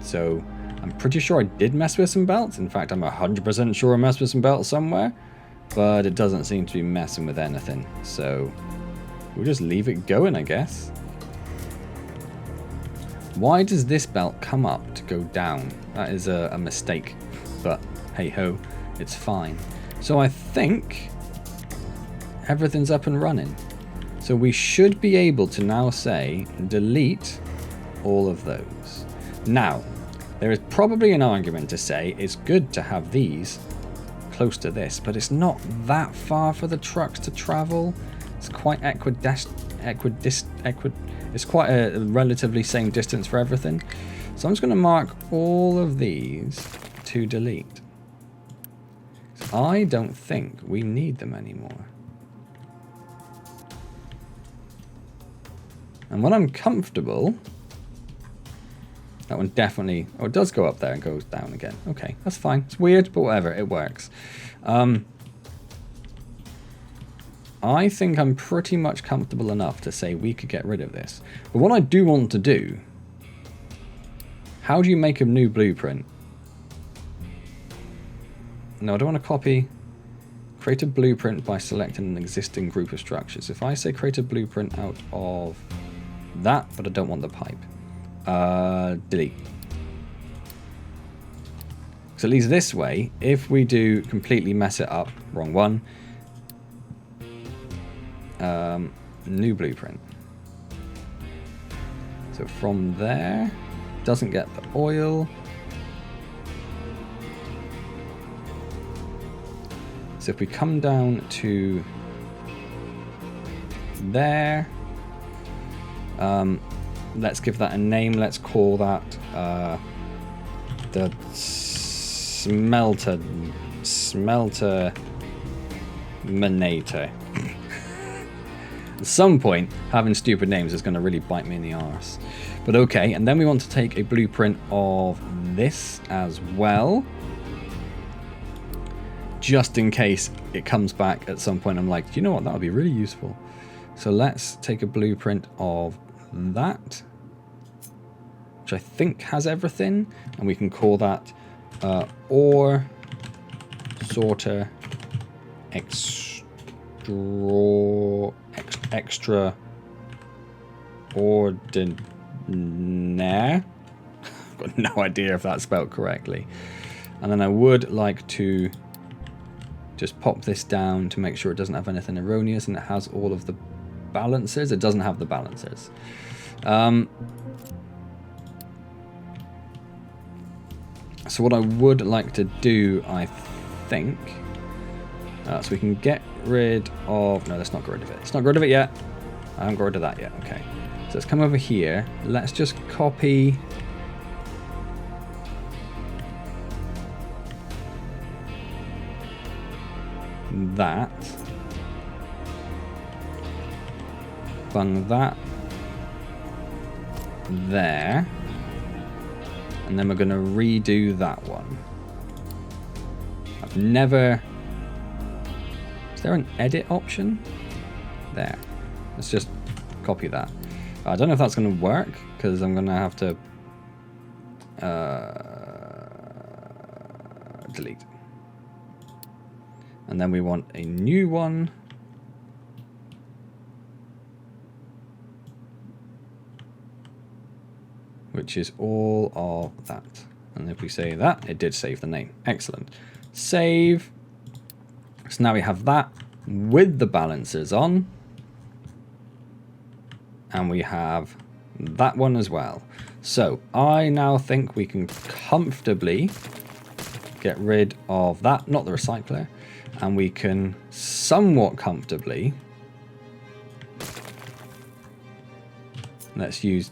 So I'm pretty sure I did mess with some belts. In fact, I'm 100% sure I messed with some belts somewhere. But it doesn't seem to be messing with anything. So we'll just leave it going, I guess. Why does this belt come up to go down? That is a mistake. But hey ho, it's fine. So I think everything's up and running. So we should be able to now say delete all of those. Now, there is probably an argument to say it's good to have these close to this, but it's not that far for the trucks to travel. It's quite it's quite a relatively same distance for everything. So I'm just going to mark all of these to delete. I don't think we need them anymore. And when I'm comfortable, that one definitely, oh, it does go up there and goes down again. Okay, that's fine. It's weird, but whatever, it works. I think I'm pretty much comfortable enough to say we could get rid of this. But what I do want to do, how do you make a new blueprint? No, I don't want to copy. Create a blueprint by selecting an existing group of structures. If I say create a blueprint out of that, but I don't want the pipe. Delete. Because at least this way, if we do completely mess it up, wrong one, new blueprint. So from there, doesn't get the oil. So if we come down to there, let's give that a name. Let's call that the smelter manator. At some point, having stupid names is going to really bite me in the arse. But okay, and then we want to take a blueprint of this as well. Just in case it comes back at some point. I'm like, you know what, that would be really useful. So let's take a blueprint of that, which I think has everything. And we can call that ore sorter extra ordinaire. I've got no idea if that's spelled correctly. And then I would like to just pop this down to make sure it doesn't have anything erroneous, and it has all of the balancers. It doesn't have the balancers. So what I would like to do, I think, so we can get rid of, no, let's not get rid of it. Let's not get rid of it yet. I haven't got rid of that yet. Okay. So let's come over here. Let's just copy that. Bung that there. And then we're going to redo that one. I've never... Is there an edit option? There. Let's just copy that. I don't know if that's going to work, because I'm going to have to delete. And then we want a new one. Which is all of that. And if we say that, it did save the name. Excellent. Save. So now we have that with the balancers on. And we have that one as well. So I now think we can comfortably get rid of that, not the recycler. And we can somewhat comfortably, let's use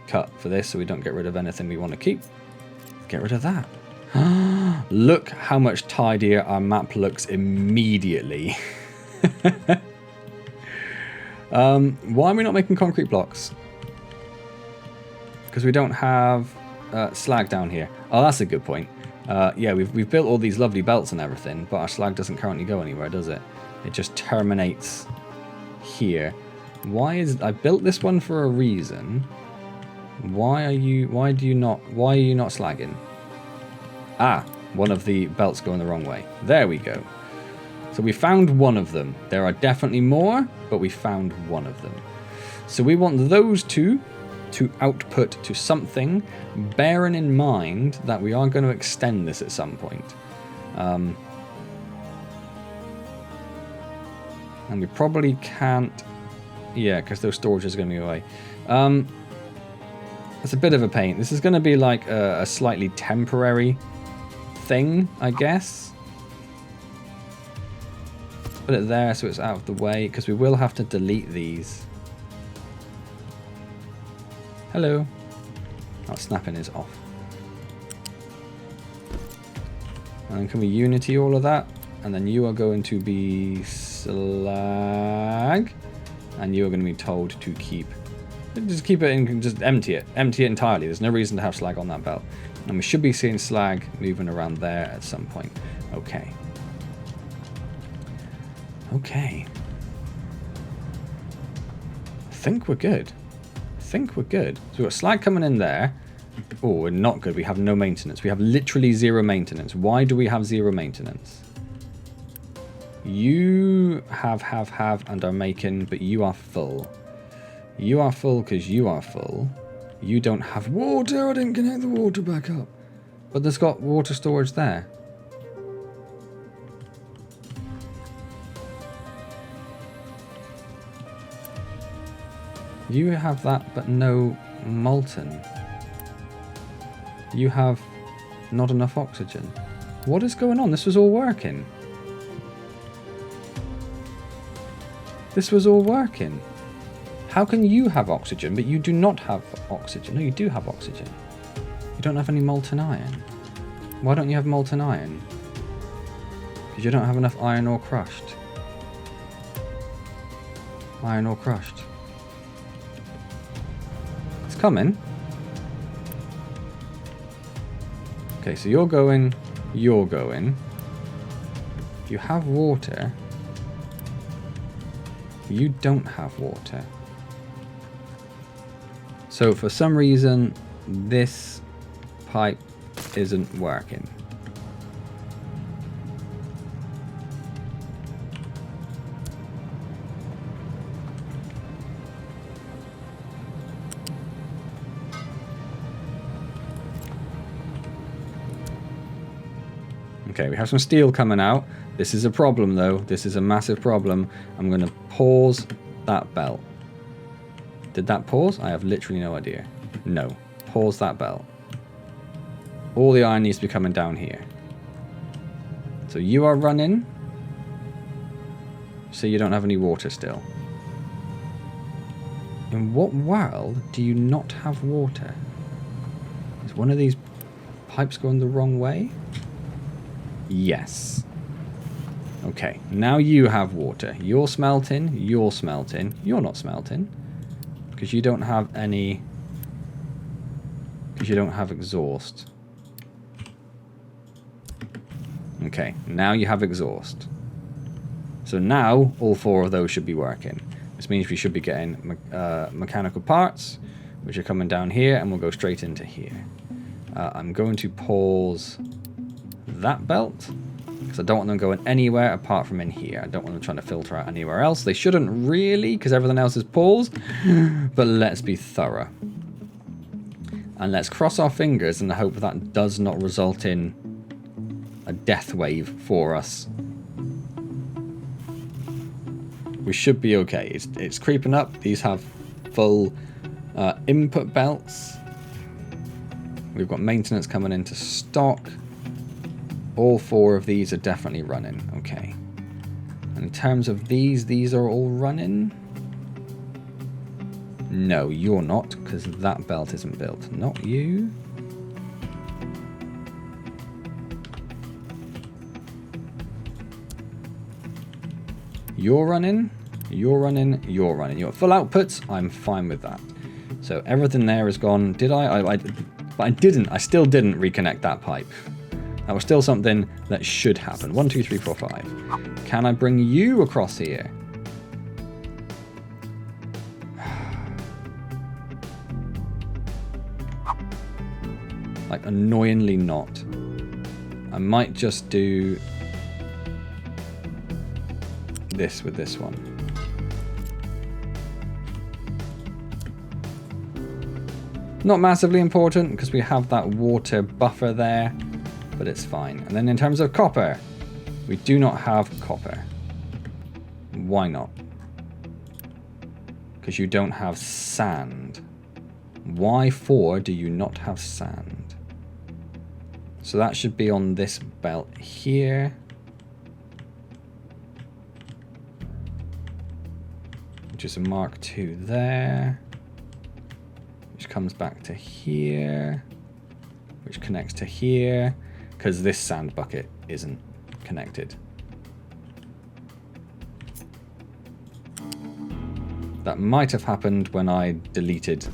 cut for this so we don't get rid of anything we want to keep. Get rid of that. Look how much tidier our map looks immediately. Why are we not making concrete blocks? Because we don't have slag down here. Oh, that's a good point. Yeah, we've built all these lovely belts and everything, but our slag doesn't currently go anywhere, does it? It just terminates here. I built this one for a reason. Why are you not slagging? Ah, one of the belts going the wrong way. There we go. So we found one of them. There are definitely more, but we found one of them. So we want those two to output to something, bearing in mind that we are going to extend this at some point. And we probably can't... Yeah, because those storages are going to be away. It's a bit of a pain. This is going to be like a slightly temporary thing, I guess. Put it there so it's out of the way, because we will have to delete these. Hello. Oh, snapping is off. And then can we unity all of that? And then you are going to be slag. And you are going to be told to keep... Just keep it in, just empty it. Empty it entirely. There's no reason to have slag on that belt. And we should be seeing slag moving around there at some point. Okay. Okay. I think we're good. So we've got slag coming in there. Oh, we're not good. We have no maintenance. We have literally zero maintenance. Why do we have zero maintenance? You have, and are making, but you are full. You are full because you are full. You don't have water. I didn't connect the water back up. But there's got water storage there. You have that, but no molten. You have not enough oxygen. What is going on? This was all working. This was all working. How can you have oxygen, but you do not have oxygen? No, you do have oxygen. You don't have any molten iron. Why don't you have molten iron? Because you don't have enough iron ore crushed. Iron ore crushed. It's coming. Okay, so you're going. You have water. You don't have water. So for some reason, this pipe isn't working. Okay, we have some steel coming out. This is a problem though. This is a massive problem. I'm going to pause that belt. Did that pause? I have literally no idea. No. Pause that belt. All the iron needs to be coming down here. So you are running. So you don't have any water still. In what world do you not have water? Is one of these pipes going the wrong way? Yes. Okay, now you have water. You're smelting. You're smelting. You're not smelting. Because you don't have any... Because you don't have exhaust. Okay, now you have exhaust. So now all four of those should be working. This means we should be getting mechanical parts, which are coming down here, and we'll go straight into here. I'm going to pause that belt, because I don't want them going anywhere apart from in here. I don't want them trying to filter out anywhere else. They shouldn't really, because everything else is paused. But let's be thorough. And let's cross our fingers and hope that does not result in a death wave for us. We should be okay. It's creeping up. These have full input belts. We've got maintenance coming into stock. All four of these are definitely running. Okay. And in terms of these are all running. No, you're not, because that belt isn't built. Not you. You're running. You're running. You're running. You're at full outputs. I'm fine with that. So everything there is gone. Did I? But I didn't. I still didn't reconnect that pipe. That was still something that should happen. 1, 2, 3, 4, 5. Can I bring you across here? Like, annoyingly not. I might just do this with this one. Not massively important, because we have that water buffer there. But it's fine. And then in terms of copper, we do not have copper. Why not? Because you don't have sand. Why for do you not have sand? So that should be on this belt here. Which is a Mark II there. Which comes back to here. Which connects to here. Because this sand bucket isn't connected. That might have happened when I deleted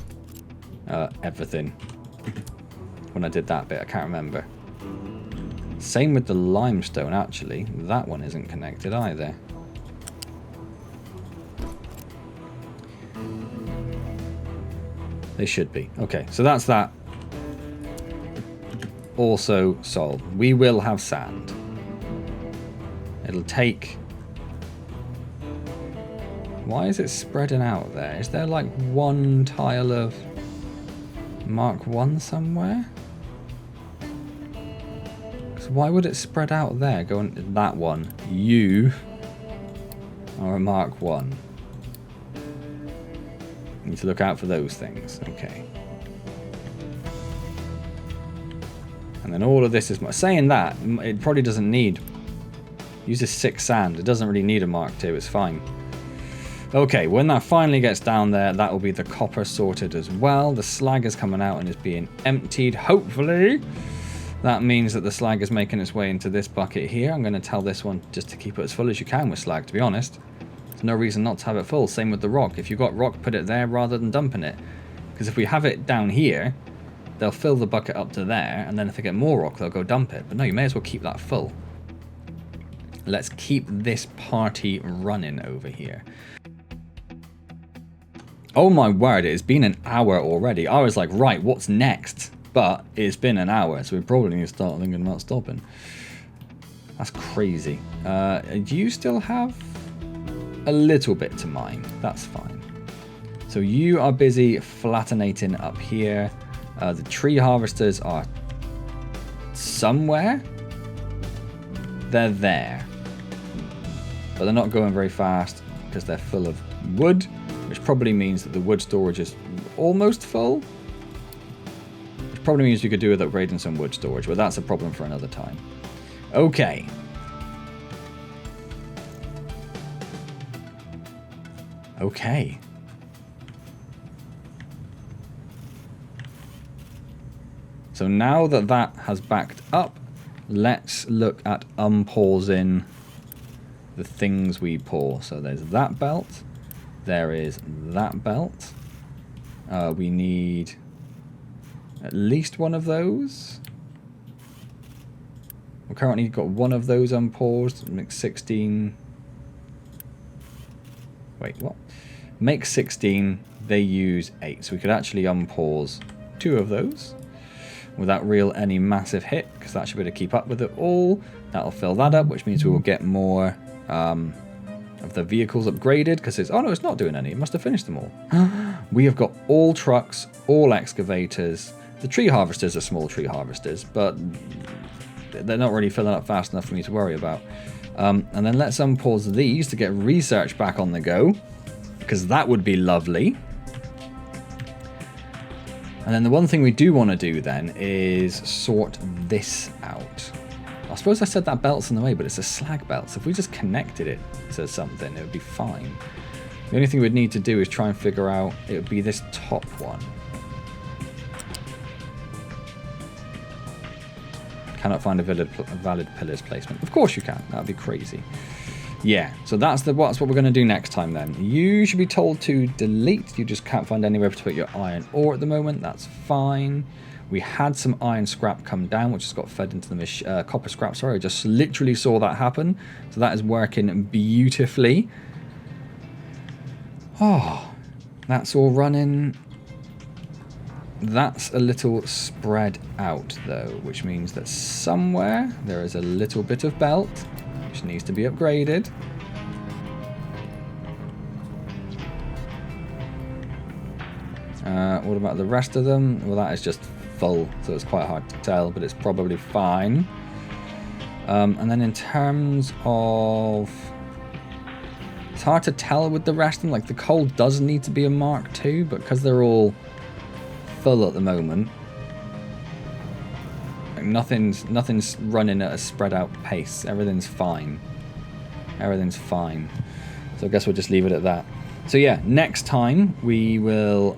everything. When I did that bit, I can't remember. Same with the limestone, actually. That one isn't connected either. They should be. Okay, so that's that. Also solved. We will have sand. It'll take... Why is it spreading out there? Is there like one tile of Mark 1 somewhere? So why would it spread out there? Go on that one. You are a Mark 1. You need to look out for those things. Okay. And then all of this is... Saying that, it probably doesn't need... Uses 6 sand. It doesn't really need a Mark 2. It's fine. Okay, when that finally gets down there, that will be the copper sorted as well. The slag is coming out and is being emptied, hopefully. That means that the slag is making its way into this bucket here. I'm going to tell this one just to keep it as full as you can with slag, to be honest. There's no reason not to have it full. Same with the rock. If you've got rock, put it there rather than dumping it. Because if we have it down here, they'll fill the bucket up to there, and then if they get more rock, they'll go dump it. But no, you may as well keep that full. Let's keep this party running over here. Oh my word, it has been an hour already. I was like, right, what's next? But it's been an hour, so we probably need to start thinking about stopping. That's crazy. Do you still have a little bit to mine? That's fine. So you are busy flattenating up here. The tree harvesters are somewhere. They're there. But they're not going very fast because they're full of wood, which probably means that the wood storage is almost full. Which probably means we could do with upgrading some wood storage, but that's a problem for another time. Okay. Okay. So now that that has backed up, let's look at unpausing the things we pour. So there's that belt. There is that belt. We need at least one of those. We've currently got one of those unpaused. Make 16. Wait, what? Make 16. They use 8. So we could actually unpause 2 of those without any massive hit, because that should be able to keep up with it all. That'll fill that up, which means we will get more of the vehicles upgraded, because it's... Oh no, it's not doing any. It must have finished them all. We have got all trucks, all excavators. The tree harvesters are small tree harvesters, but they're not really filling up fast enough for me to worry about. And then let's unpause these to get research back on the go, because that would be lovely. And then the one thing we do want to do then is sort this out. I suppose I said that belt's in the way, but it's a slag belt. So if we just connected it to something, it would be fine. The only thing we'd need to do is try and figure out, it would be this top one. Cannot find a valid pillars placement. Of course you can. That would be crazy. Yeah, so that's what we're going to do next time then. You should be told to delete. You just can't find anywhere to put your iron ore at the moment. That's fine. We had some iron scrap come down, which has got fed into the copper scrap. Sorry, I just literally saw that happen. So that is working beautifully. Oh, that's all running. That's a little spread out though, which means that somewhere there is a little bit of belt which needs to be upgraded. What about the rest of them? Well, that is just full, so it's quite hard to tell, but it's probably fine. And then in terms of... It's hard to tell with the rest of them. Like, the coal does need to be a Mark II, but because they're all full at the moment, like nothing's running at a spread out pace. Everything's fine. Everything's fine. So I guess we'll just leave it at that. So yeah, next time we will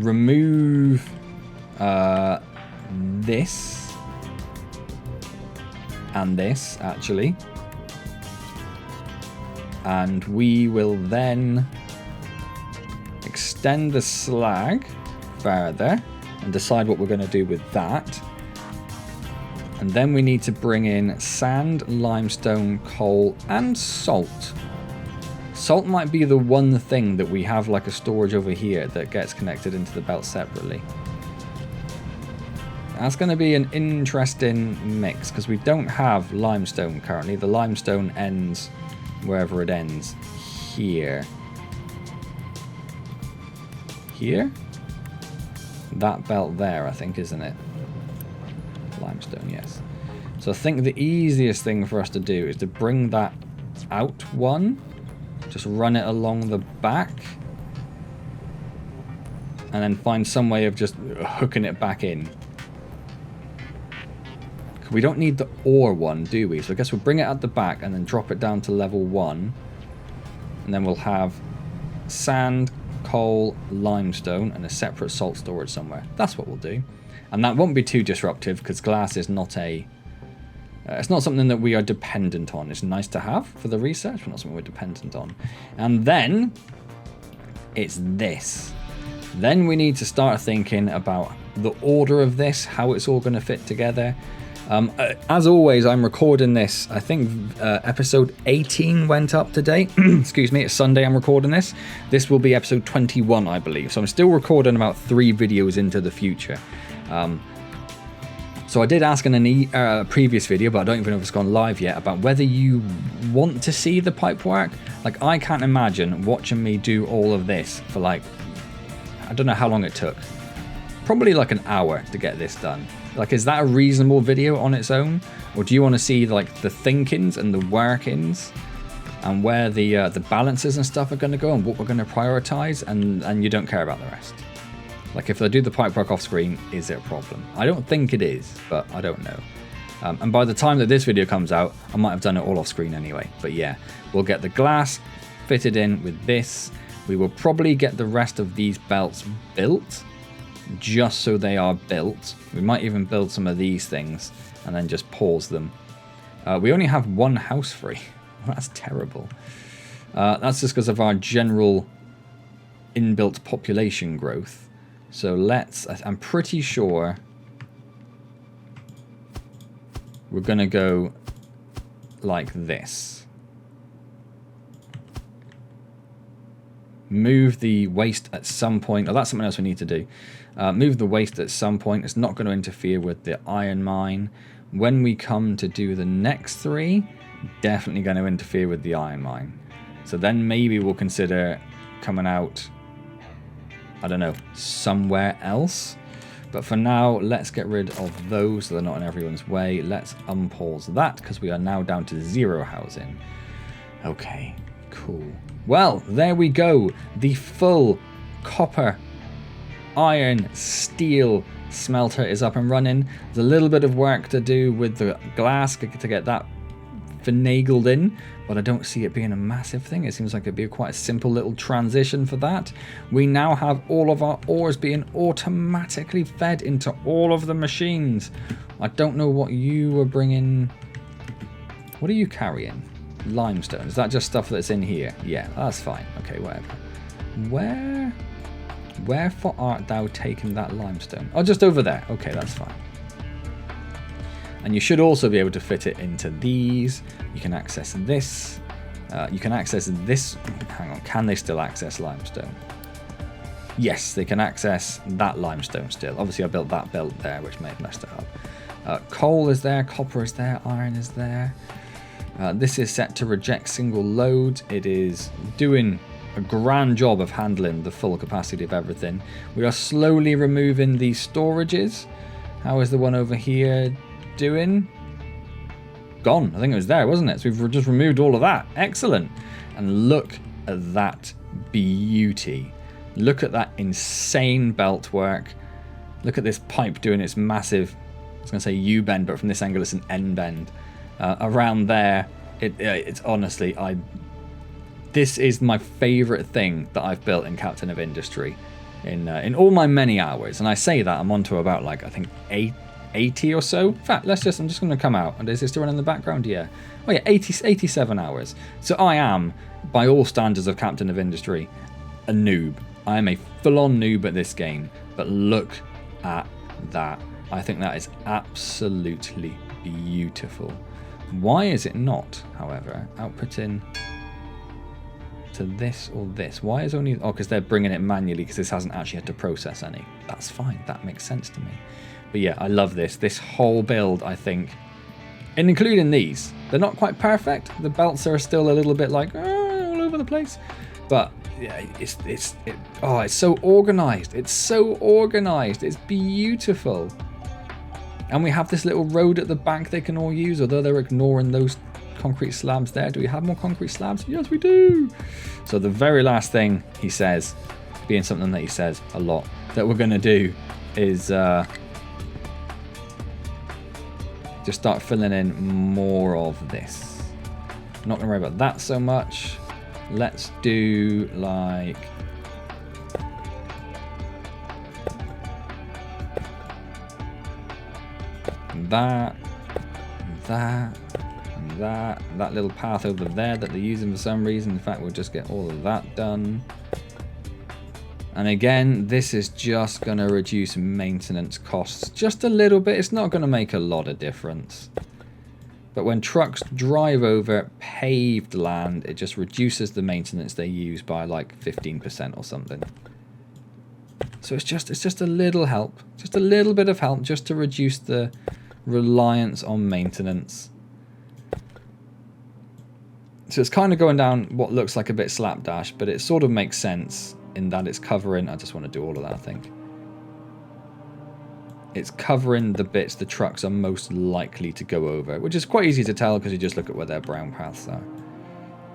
remove this and this actually, and we will then extend the slag further and decide what we're going to do with that. And then we need to bring in sand, limestone, coal, and salt. Salt might be the one thing that we have like a storage over here that gets connected into the belt separately. That's going to be an interesting mix because we don't have limestone currently. The limestone ends wherever it ends. Here. Here? That belt there, I think, isn't it? Limestone, yes. So I think the easiest thing for us to do is to bring that out one. Just run it along the back. And then find some way of just hooking it back in. We don't need the ore one, do we? So I guess we'll bring it at the back and then drop it down to level 1. And then we'll have sand, coal, limestone, and a separate salt storage somewhere. That's what we'll do. And that won't be too disruptive because glass is not a... it's not something that we are dependent on. It's nice to have for the research, but not something we're dependent on. And then it's this. Then we need to start thinking about the order of this, how it's all going to fit together. As always, I'm recording this. I think episode 18 went up today. Excuse me, it's Sunday I'm recording this. This will be episode 21, I believe. So I'm still recording about 3 videos into the future. So I did ask in a previous video, but I don't even know if it's gone live yet, about whether you want to see the pipe work. Like, I can't imagine watching me do all of this for like, I don't know how long it took. Probably like an hour to get this done. Like, is that a reasonable video on its own? Or do you want to see like the thinkings and the workings and where the balances and stuff are going to go and what we're going to prioritize, and you don't care about the rest? Like, if I do the pipe work off screen, is it a problem? I don't think it is, but I don't know. And by the time that this video comes out, I might have done it all off screen anyway. But yeah, we'll get the glass fitted in with this. We will probably get the rest of these belts built, just so they are built. We might even build some of these things and then just pause them. We only have 1 house free. That's terrible. That's just because of our general inbuilt population growth. So I'm pretty sure we're going to go like this. Move the waste at some point. Oh, that's something else we need to do. Move the waste at some point. It's not going to interfere with the iron mine. When we come to do the next 3, definitely going to interfere with the iron mine. So then maybe we'll consider coming out, I don't know, somewhere else. But for now, let's get rid of those so they're not in everyone's way. Let's unpause that because we are now down to 0 housing. Okay, cool. Well, there we go. The full copper, iron, steel smelter is up and running. There's a little bit of work to do with the glass to get that finagled in, but I don't see it being a massive thing. It seems like it'd be quite a simple little transition for that. We now have all of our ores being automatically fed into all of the machines. I don't know what you were bringing. What are you carrying? Limestone. Is that just stuff that's in here? Yeah, that's fine. Okay, whatever. Wherefore art thou taking that limestone? Oh, just over there. Okay, that's fine. And you should also be able to fit it into these. You can access this. You can access this. Hang on, can they still access limestone? Yes, they can access that limestone still. Obviously, I built that belt there, which may have messed it up. Coal is there, copper is there, iron is there. This is set to reject single loads. It is doing a grand job of handling the full capacity of everything. We are slowly removing these storages. How is the one over here doing? Gone. I think it was there, wasn't it? So we've just removed all of that. Excellent. And look at that beauty. Look at that insane belt work. Look at this pipe doing its massive, I was going to say U-bend, but from this angle it's an N-bend. Around there, it's honestly, this is my favourite thing that I've built in Captain of Industry in all my many hours. And I say that I'm on to about, like, I think 80 or so. In fact, I'm just going to come out. And is it still running in the background? Yeah. Oh yeah, 87 hours. So I am, by all standards of Captain of Industry, a noob. I am a full-on noob at this game. But look at that. I think that is absolutely beautiful. Why is it not, however, outputting to this or this? Why is only... Oh, because they're bringing it manually because this hasn't actually had to process any. That's fine. That makes sense to me. But yeah, I love this. This whole build, I think, and including these, they're not quite perfect. The belts are still a little bit like all over the place. But yeah, it's so organized. It's so organized. It's beautiful. And we have this little road at the back they can all use, although they're ignoring those concrete slabs there. Do we have more concrete slabs? Yes, we do. So the very last thing he says, being something that he says a lot, that we're going to do is just start filling in more of this. I'm not going to worry about that so much. Let's do like that, that little path over there that they're using for some reason. In fact, we'll just get all of that done. And again, this is just going to reduce maintenance costs just a little bit. It's not going to make a lot of difference. But when trucks drive over paved land, it just reduces the maintenance they use by like 15% or something. So it's just a little help, just a little bit of help, just to reduce the reliance on maintenance. So it's kind of going down what looks like a bit slapdash, but it sort of makes sense in that it's covering, I just want to do all of that, I think. It's covering the bits the trucks are most likely to go over, which is quite easy to tell because you just look at where their brown paths are.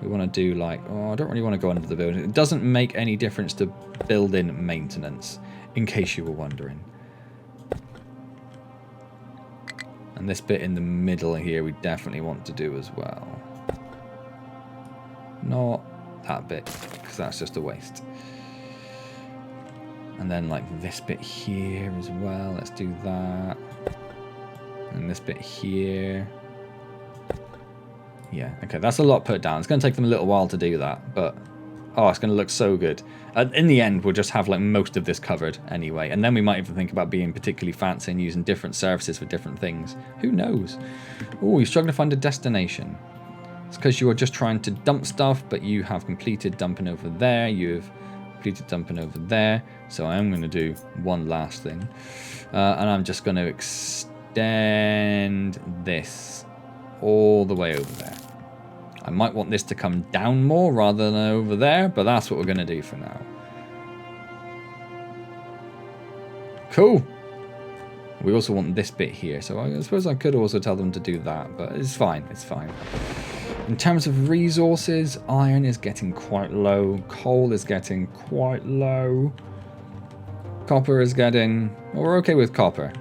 We want to do like, oh, I don't really want to go under the building. It doesn't make any difference to build-in maintenance, in case you were wondering. And this bit in the middle here we definitely want to do as well. Not that bit, because that's just a waste. And then like this bit here as well, let's do that. And this bit here. Yeah, okay, that's a lot put down. It's going to take them a little while to do that, but oh, it's going to look so good. In the end, we'll just have like most of this covered anyway, and then we might even think about being particularly fancy and using different services for different things. Who knows? Oh, you're struggling to find a destination. It's because you are just trying to dump stuff, but you have completed dumping over there. You've completed dumping over there. So I am going to do one last thing, and I'm just going to extend this all the way over there. I might want this to come down more rather than over there, but that's what we're going to do for now. Cool. We also want this bit here, so I suppose I could also tell them to do that, but it's fine, it's fine. In terms of resources, iron is getting quite low, coal is getting quite low, copper is getting... well, we're okay with copper,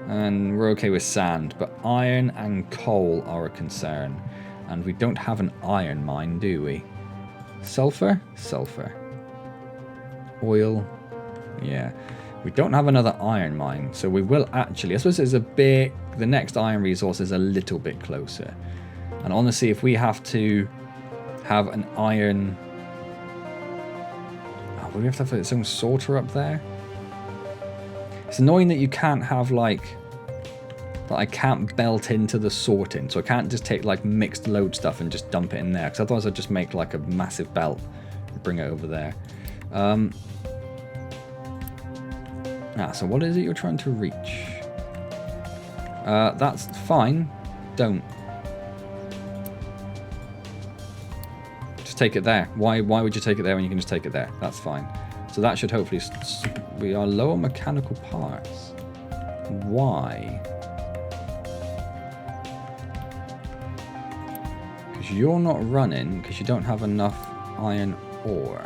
and we're okay with sand, but iron and coal are a concern. And we don't have an iron mine, do we? Sulfur? Sulfur. Oil? Yeah. We don't have another iron mine, so we will actually... I suppose it's a bit... the next iron resource is a little bit closer. And honestly, if we have to have an iron... oh, will we have to have its own sorter up there? It's annoying that you can't have, like... but I can't belt into the sorting, so I can't just take like mixed load stuff and just dump it in there, because otherwise I'd just make like a massive belt and bring it over there. So what is it you're trying to reach? That's fine. Don't. Just take it there. Why would you take it there when you can just take it there? That's fine. So that should hopefully... we are low on mechanical parts. Why? You're not running because you don't have enough iron ore.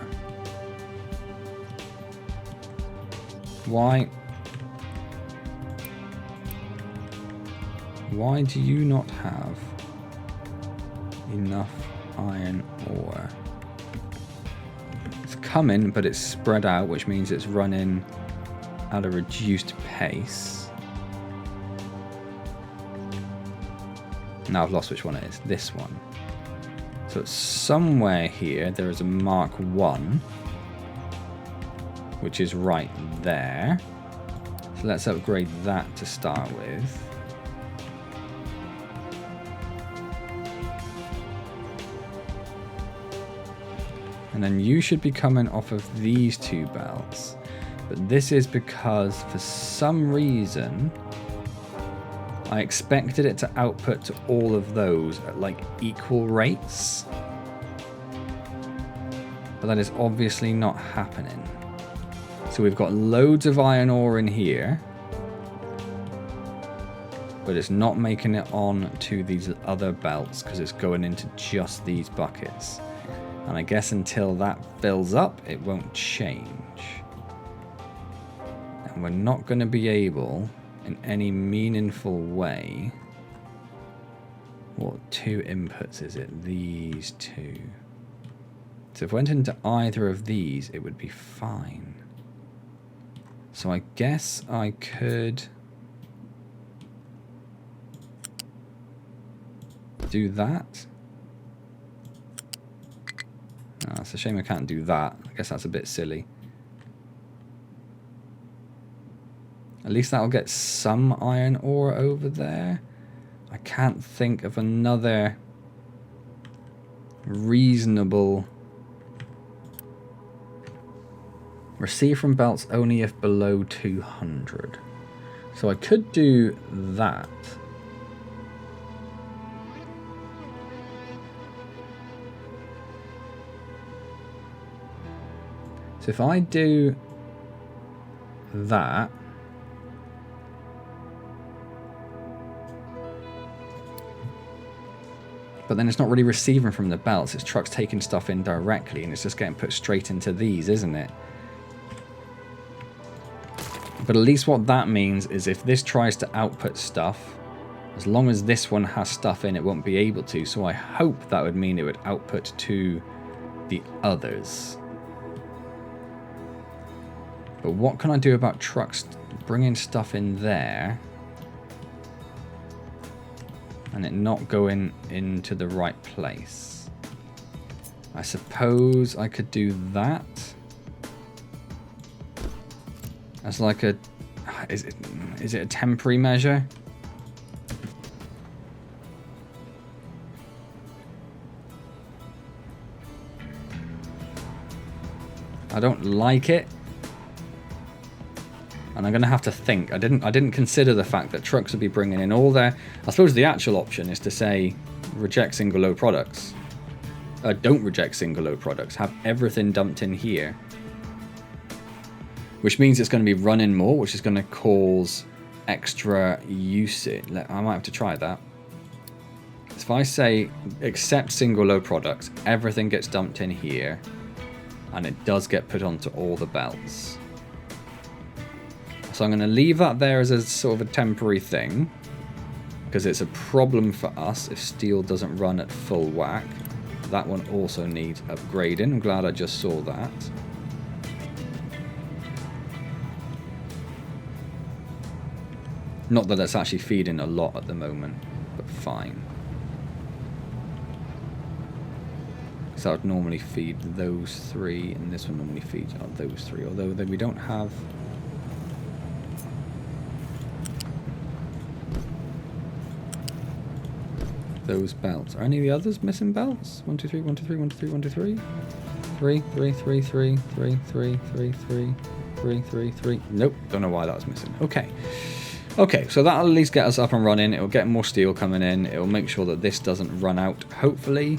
Why do you not have enough iron ore? It's coming, but it's spread out, which means it's running at a reduced pace. Now I've lost which one it is. This one. So somewhere here there is a Mark 1, which is right there. So let's upgrade that to start with. And then you should be coming off of these two belts. But this is because for some reason I expected it to output to all of those at like equal rates. But that is obviously not happening. So we've got loads of iron ore in here. but it's not making it on to these other belts because it's going into just these buckets. And I guess until that fills up, it won't change. And we're not going to be able, in any meaningful way... What two inputs is it? These two. So if I went into either of these, it would be fine. So I guess I could... do that. Oh, it's a shame I can't do that. I guess that's a bit silly. At least that'll get some iron ore over there. I can't think of another reasonable... Receive from belts only if below 200. So I could do that. So if I do that, but then it's not really receiving from the belts, it's trucks taking stuff in directly and it's just getting put straight into these, isn't it? But at least what that means is if this tries to output stuff, as long as this one has stuff in, it won't be able to. So I hope that would mean it would output to the others. But what can I do about trucks bringing stuff in there and it not going into the right place? I suppose I could do that as like a... Is it a temporary measure? I don't like it. And I'm going to have to think. I didn't consider the fact that trucks would be bringing in all their... I suppose the actual option is to say reject single load products. Don't reject single load products. Have everything dumped in here. Which means it's going to be running more, which is going to cause extra usage. I might have to try that. If I say accept single load products, everything gets dumped in here, and it does get put onto all the belts. So I'm going to leave that there as a sort of a temporary thing, because it's a problem for us if steel doesn't run at full whack. That one also needs upgrading. I'm glad I just saw that. Not that it's actually feeding a lot at the moment, but fine. So I would normally feed those three, and this one normally feeds those three, although we don't have... those belts. Are any of the others missing belts? 1, 2, 3, 1, 2, 3, 1, 2, 3, 1, 2, 3. 3, 3, 3, 3, 3, 3, 3, 3, 3, 3, 3. Nope, don't know why that was missing. Okay. Okay, so that'll at least get us up and running. It'll get more steel coming in. It'll make sure that this doesn't run out, hopefully.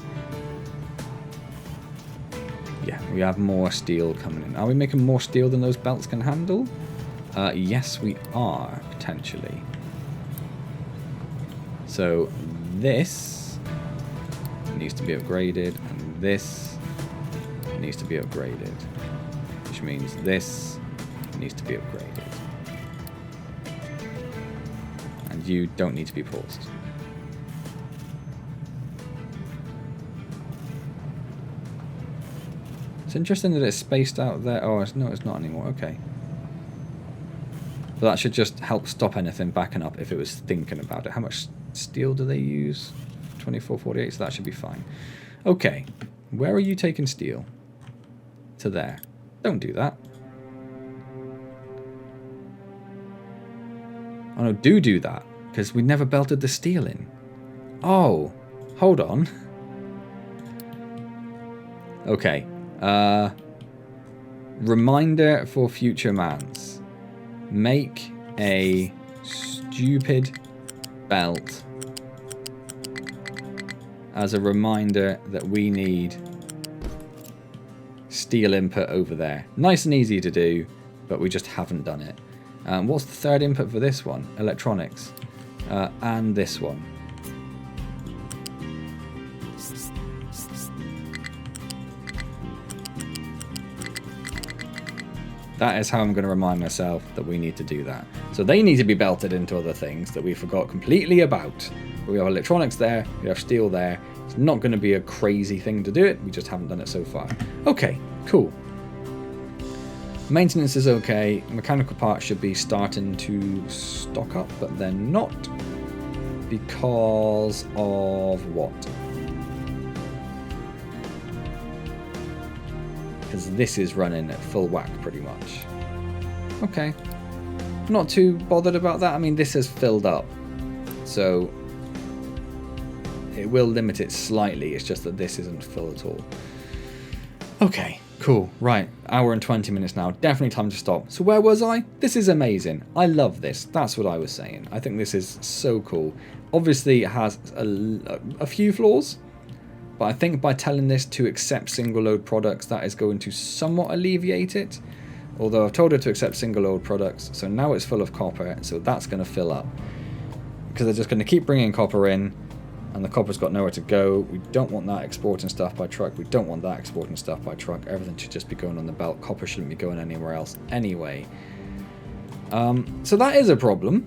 Yeah, we have more steel coming in. Are we making more steel than those belts can handle? Yes, we are, potentially. So this needs to be upgraded, and this needs to be upgraded, which means this needs to be upgraded. And you don't need to be paused. It's interesting that it's spaced out there. Oh, no, it's not anymore. Okay. But that should just help stop anything backing up if it was thinking about it. How much steel do they use? 2448, so that should be fine. Okay. Where are you taking steel? To there. Don't do that. Oh no, do that. Because we never belted the steel in. Oh. Hold on. Okay. Reminder for future mans. Make a stupid belt as a reminder that we need steel input over there. Nice and easy to do, but we just haven't done it. What's the third input for this one? Electronics. and this one. That is how I'm going to remind myself that we need to do that. So they need to be belted into other things that we forgot completely about. We have electronics there, we have steel there. It's not going to be a crazy thing to do it, we just haven't done it so far. Okay, cool. Maintenance is okay. Mechanical parts should be starting to stock up, but they're not. Because of what? Because this is running at full whack pretty much. Okay. Not too bothered about that. I mean, this has filled up. So it will limit it slightly. It's just that this isn't full at all. Okay, cool. Right, hour and 20 minutes now. Definitely time to stop. So where was I? This is amazing. I love this. That's what I was saying. I think this is so cool. Obviously, it has a few flaws. But I think by telling this to accept single load products, that is going to somewhat alleviate it. Although I've told her to accept single load products, so now it's full of copper, so that's going to fill up. Because they're just going to keep bringing copper in, and the copper's got nowhere to go. We don't want that exporting stuff by truck. We don't want that exporting stuff by truck. Everything should just be going on the belt. Copper shouldn't be going anywhere else anyway. So that is a problem.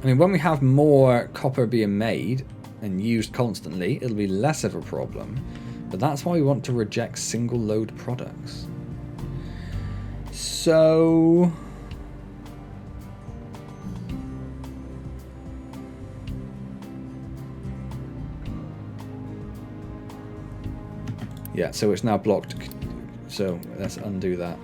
I mean, when we have more copper being made and used constantly, it'll be less of a problem. But that's why we want to reject single load products. So yeah, so it's now blocked. So let's undo that.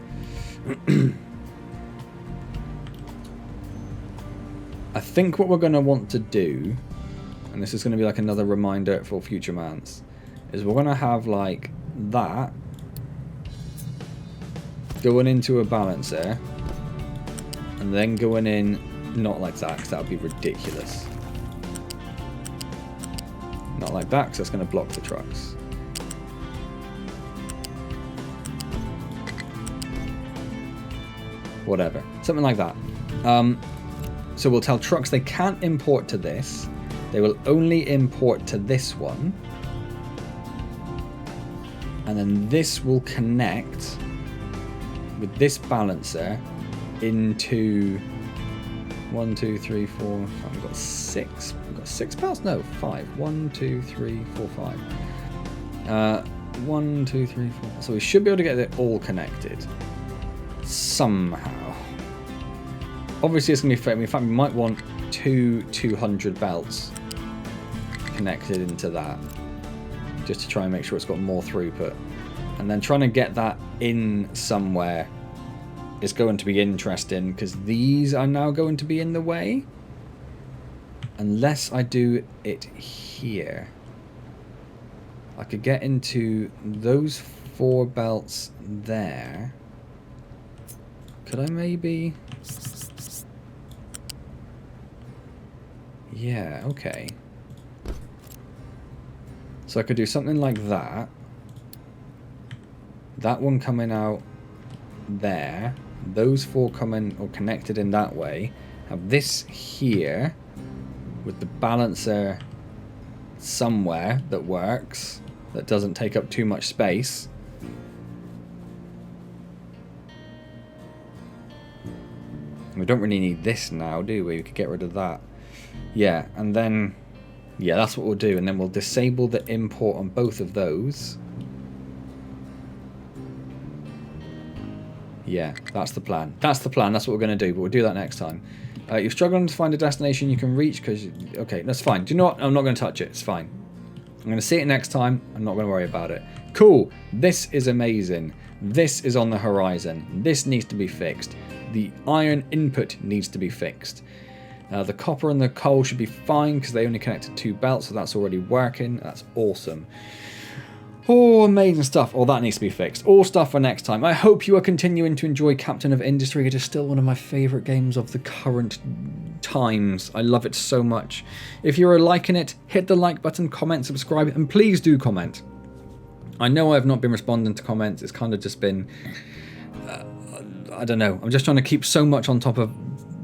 I think what we're going to want to do, and this is going to be like another reminder for future Antz, is we're going to have like that going into a balancer and then going in not like that, because that would be ridiculous. Not like that, because that's going to block the trucks. Whatever, something like that. So we'll tell trucks they can't import to this. They will only import to this one. And then this will connect with this balancer into 1, 2, 3, 4, 5. We've got 6. We've got 6 belts? No, 5. 1, 2, 3, 4, 5. 1, 2, 3, 4. So we should be able to get it all connected somehow. Obviously, it's going to be fair. In fact, we might want 200 belts connected into that, just to try and make sure it's got more throughput. And then trying to get that in somewhere is going to be interesting, because these are now going to be in the way. Unless I do it here. I could get into those 4 belts there. Could I maybe... Yeah, okay. So I could do something like that. That one coming out there. Those 4 coming or connected in that way. Have this here with the balancer somewhere that works, that doesn't take up too much space. We don't really need this now, do we? We could get rid of that. Yeah, and then, yeah, that's what we'll do. And then we'll disable the import on both of those. Yeah, that's the plan. That's the plan. That's what we're going to do, but we'll do that next time. You're struggling to find a destination you can reach because... Okay, that's fine. Do you know what? I'm not going to touch it. It's fine. I'm going to see it next time. I'm not going to worry about it. Cool. This is amazing. This is on the horizon. This needs to be fixed. The iron input needs to be fixed. The copper and the coal should be fine because they only connected 2 belts, so that's already working. That's awesome. Oh, amazing stuff. All that needs to be fixed. All stuff for next time. I hope you are continuing to enjoy Captain of Industry. It is still one of my favourite games of the current times. I love it so much. If you're liking it, hit the like button, comment, subscribe, and please do comment. I know I've not been responding to comments. It's kind of just been... I don't know. I'm just trying to keep so much on top of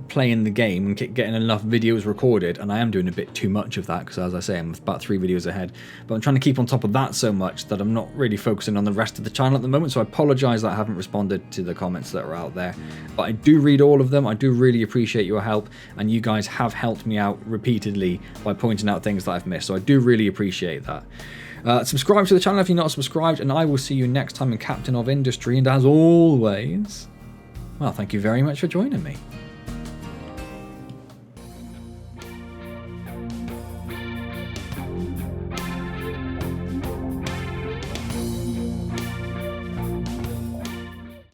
playing the game and getting enough videos recorded, and I am doing a bit too much of that because, as I say, I'm about 3 videos ahead, but I'm trying to keep on top of that so much that I'm not really focusing on the rest of the channel at the moment, so I apologise that I haven't responded to the comments that are out there, but I do read all of them. I do really appreciate your help, and you guys have helped me out repeatedly by pointing out things that I've missed, so I do really appreciate that. Subscribe to the channel if you're not subscribed, and I will see you next time in Captain of Industry, and as always, well, thank you very much for joining me.